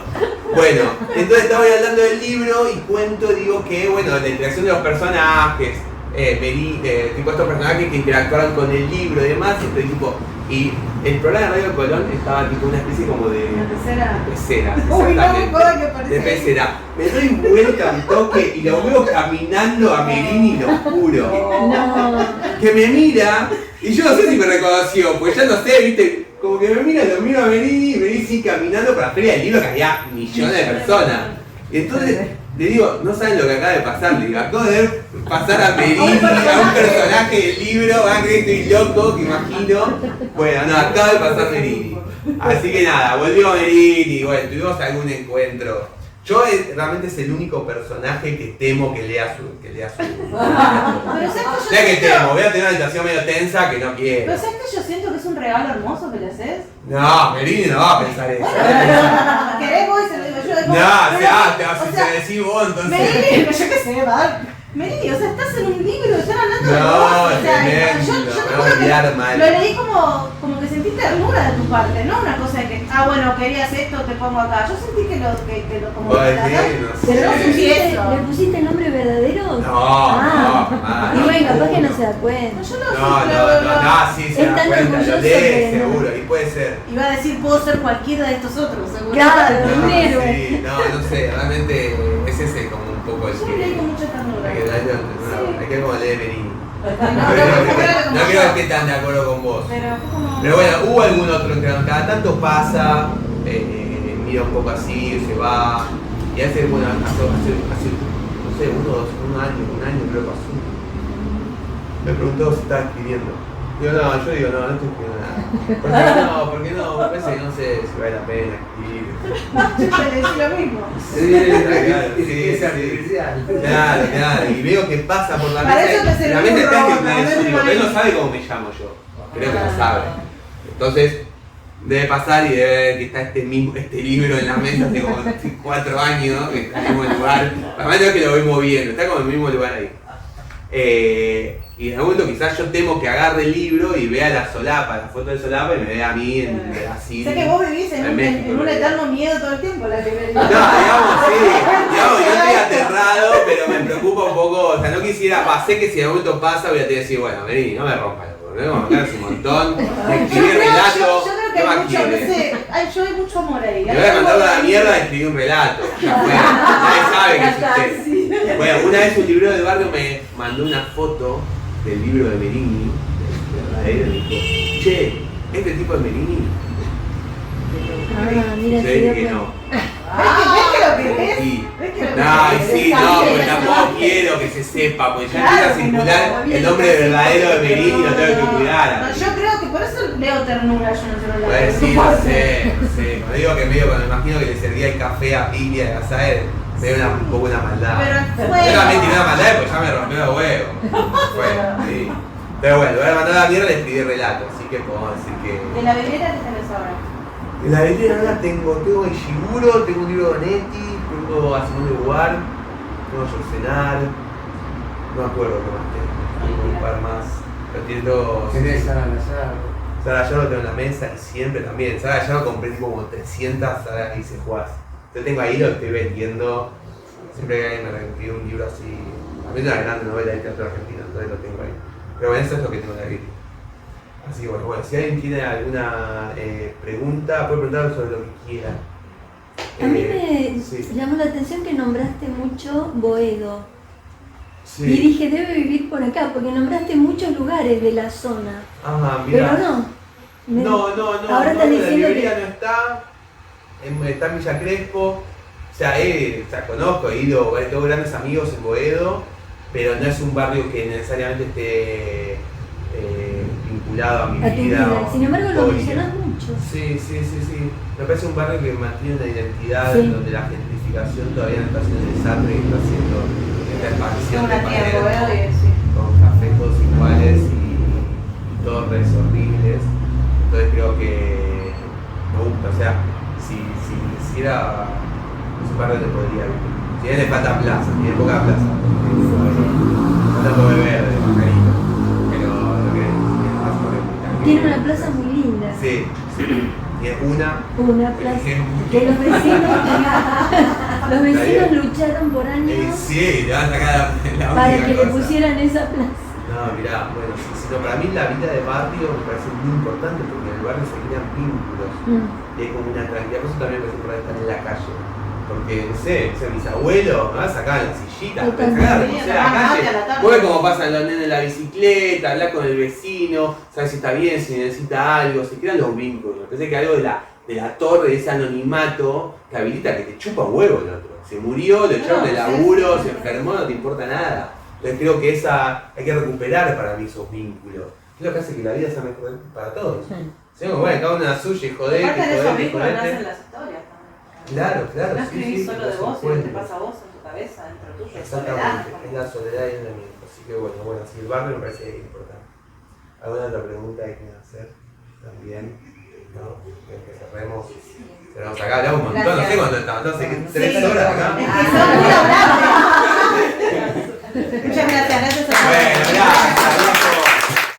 Bueno, entonces estaba hablando del libro y cuento, digo que, bueno, la interacción de los personajes, tipo estos personajes que interactuaron con el libro y demás, y estoy tipo. Y el programa de Radio Colón estaba tipo una especie como de. ¿Una pecera? Pecera, Uy, no me jodas que de parece. pecera. Me doy vuelta un toque y lo veo caminando a Merini, lo juro. No. Que me mira, y yo no sé si me reconoció, pues ya no sé, viste, como que me mira, lo miro a Merini y Merini sigue caminando para la feria del libro que había millones de personas. Y entonces le digo, no saben lo que acaba de pasar, le digo, acabo de ver pasar a Merini, a un personaje del libro, van a creer que estoy loco, que imagino. Bueno, no, acaba de pasar Merini. Así que nada, volvió Merini, bueno, tuvimos algún encuentro. Yo realmente es el único personaje que temo que lea su. Pero ¿sabes que Sé que siento? temo, voy a tener una situación medio tensa que no quiero. Pero ¿sabes que yo siento que es un regalo hermoso que le haces? No, Merini no va a pensar eso. ¿Querés vos y se lo digo yo? Es como- No, pero- si se decís vos, entonces. Merini, yo qué sé, va. Merini, o sea, estás en un libro, están hablando de vos. No, O sea, tremendo, yo me te voy a juro que olvidar mal. lo leí como que sentí ternura de tu parte, no una cosa de que, bueno, querías esto, te pongo acá. Yo sentí que lo como Vos que decís, la- no ¿Pero no sé. pusiste, eso. le pusiste el nombre verdadero? No, Y bueno, capaz que no no. se da cuenta. No, yo No, sí, se Es da tan cuenta, lo orgulloso lee, que no. seguro, y puede ser. Iba a decir, puedo ser cualquiera de estos otros, seguro. Claro. No, Un héroe. sí, no sé, realmente es ese como un poco el Yo lo leí que. con mucha ternura. Hay que darle hay que ver cómo lee Merini. No, No quiero que esté tan de acuerdo con vos. Pero fue como... Pero bueno, hubo algún otro que cada tanto pasa, mira un poco así, se va, y hace, bueno, hace no sé, un año creo que pasó. Me preguntó si estaba escribiendo. Digo, no, yo digo, no estoy escribiendo nada. ¿Por qué no? Me parece que no sé si vale la pena escribir. Yo te decí lo mismo. Es artificial. Claro, y veo que pasa por la Para mesa. eso te serví La mesa un está robot, que no me tipo, imagino. él no sabe cómo me llamo yo. Creo que lo sabe. Entonces, debe pasar y debe ver que está este libro en la mesa hace como 4 años, que está en el mismo lugar. Además no es que lo voy moviendo, está como en el mismo lugar ahí. Y en algún momento quizás yo temo que agarre el libro y vea la solapa, la foto de solapa y me vea a mí así. Sé que vos vivís en un eterno miedo todo el tiempo, la primera. No, digamos, yo estoy aterrado, pero me preocupa un poco, o sea, no quisiera, sé que si en algún momento pasa voy a tener que decir, bueno, vení, no me rompas, me quedas un montón, escribir relato, Yo creo que ¿qué hay más mucho, no quieres? sé, hay mucho amor ahí. Me voy a mandar a la mierda a escribir un relato, ya fue, nadie sabe que es usted. Bueno, una vez un librero del barrio me mandó una foto del libro de Merini, verdadero, y dijo, che, ¿este tipo es Merini? Ah, mira, Yo se dije dio que cuenta. no. ¿Ves que lo querés? Sí. ¿Ves que lo No, querés? y sí, no, porque tampoco quiero que se sepa, porque ya empieza a circular el nombre verdadero de Merini y lo tengo que cuidar. No, yo creo que por eso leo ternura, yo no se lo Pues sí, no sé. Cuando digo que medio, cuando me imagino que le servía el café a Pili a Gazael, me dio un poco una maldad. Pero Yo también tiré una maldad porque ya me rompió los huevos. Fue, sí. Pero bueno, lo voy a mandar a la mierda y le escribí relato, así que podemos decir que. ¿De la vidriera que tenés ahora? En la letra ahora tengo Ishiguro, tengo un libro de Netti, tengo a Simón de Guar, tengo Yorcenar, no me acuerdo qué más tengo un par más. Pero tengo. Tenés Sara Lazaro. Sara ya lo tengo en la mesa y siempre también. Sara ya lo compré tipo como 300 Sara que hice jugás. Yo tengo ahí, lo estoy vendiendo. Siempre que alguien me reescribe un libro así. A mí es una grande novela de teatro argentino, entonces lo tengo ahí. Pero bueno, eso es lo que tengo de ahí. Así que bueno, si alguien tiene alguna pregunta, puede preguntar sobre lo que quiera. A mí me Sí. llamó la atención que nombraste mucho Boedo. Sí. Y dije, debe vivir por acá, porque nombraste muchos lugares de la zona. Ajá, mira. Pero no. Me- No, Ahora estás la diciendo librería que... no está, está en Villa Crespo, o sea, conozco, he ido, tengo grandes amigos en Boedo, pero no es un barrio que necesariamente esté vinculado a mi a tu vida. vida. Sin embargo, lo hoy. mencionas mucho. Sí. Me parece un barrio que mantiene una identidad Sí. donde la gentrificación todavía no está haciendo el desastre, está haciendo esta expansión de Una tía paredes Boedo y sí. con cafés todos iguales y todos redes horribles. Entonces creo que me gusta, o sea, si hiciera ese barrio te podría vivir. Si tiene falta plaza, tiene poca plaza. No tanto beber de Margarita, pero lo que es más por el Tiene una plaza muy linda. Sí, tiene una. Una plaza que los vecinos Los vecinos lucharon por años Sí, te van a sacar la para única que le cosa. pusieran esa plaza. No, mirá, bueno, sí, no, para mí la vida de barrio me parece muy importante porque en el barrio se crean vínculos. Y hay como una tranquilidad, por eso también me parece importante estar en la calle. Porque, no sé, mis abuelos, me sacaban la sillita, me sacaban a reconocer a la calle. Vos ves cómo pasan los nenes en la bicicleta, hablar con el vecino, sabes si está bien, si necesita algo, se crean los vínculos. Pensé que algo de la torre, de ese anonimato, que habilita que te chupa un huevo el otro. Se murió, lo echaron de laburo, se enfermó, no te importa nada. Entonces creo que hay que recuperar para mí esos vínculos. Es lo que hace que la vida sea mejor para todos. Sí. Bueno, cada uno la suya y joder, Aparte de esos vínculos jodete. nacen las historias también. Claro. No escribís sí, solo de vos, sino que te pasa a vos en tu cabeza, dentro tuyo, es soledad. Exactamente, es la soledad y el aislamiento. Así que bueno, sí, el barrio me parece importante. ¿Alguna otra pregunta que quieran hacer? También, ¿no? Que cerremos. Cerramos acá, hablamos un montón, no sé cuánto estamos, no sé, 3 horas acá. Es que son muy hablables. Muchas gracias a Bueno, gracias.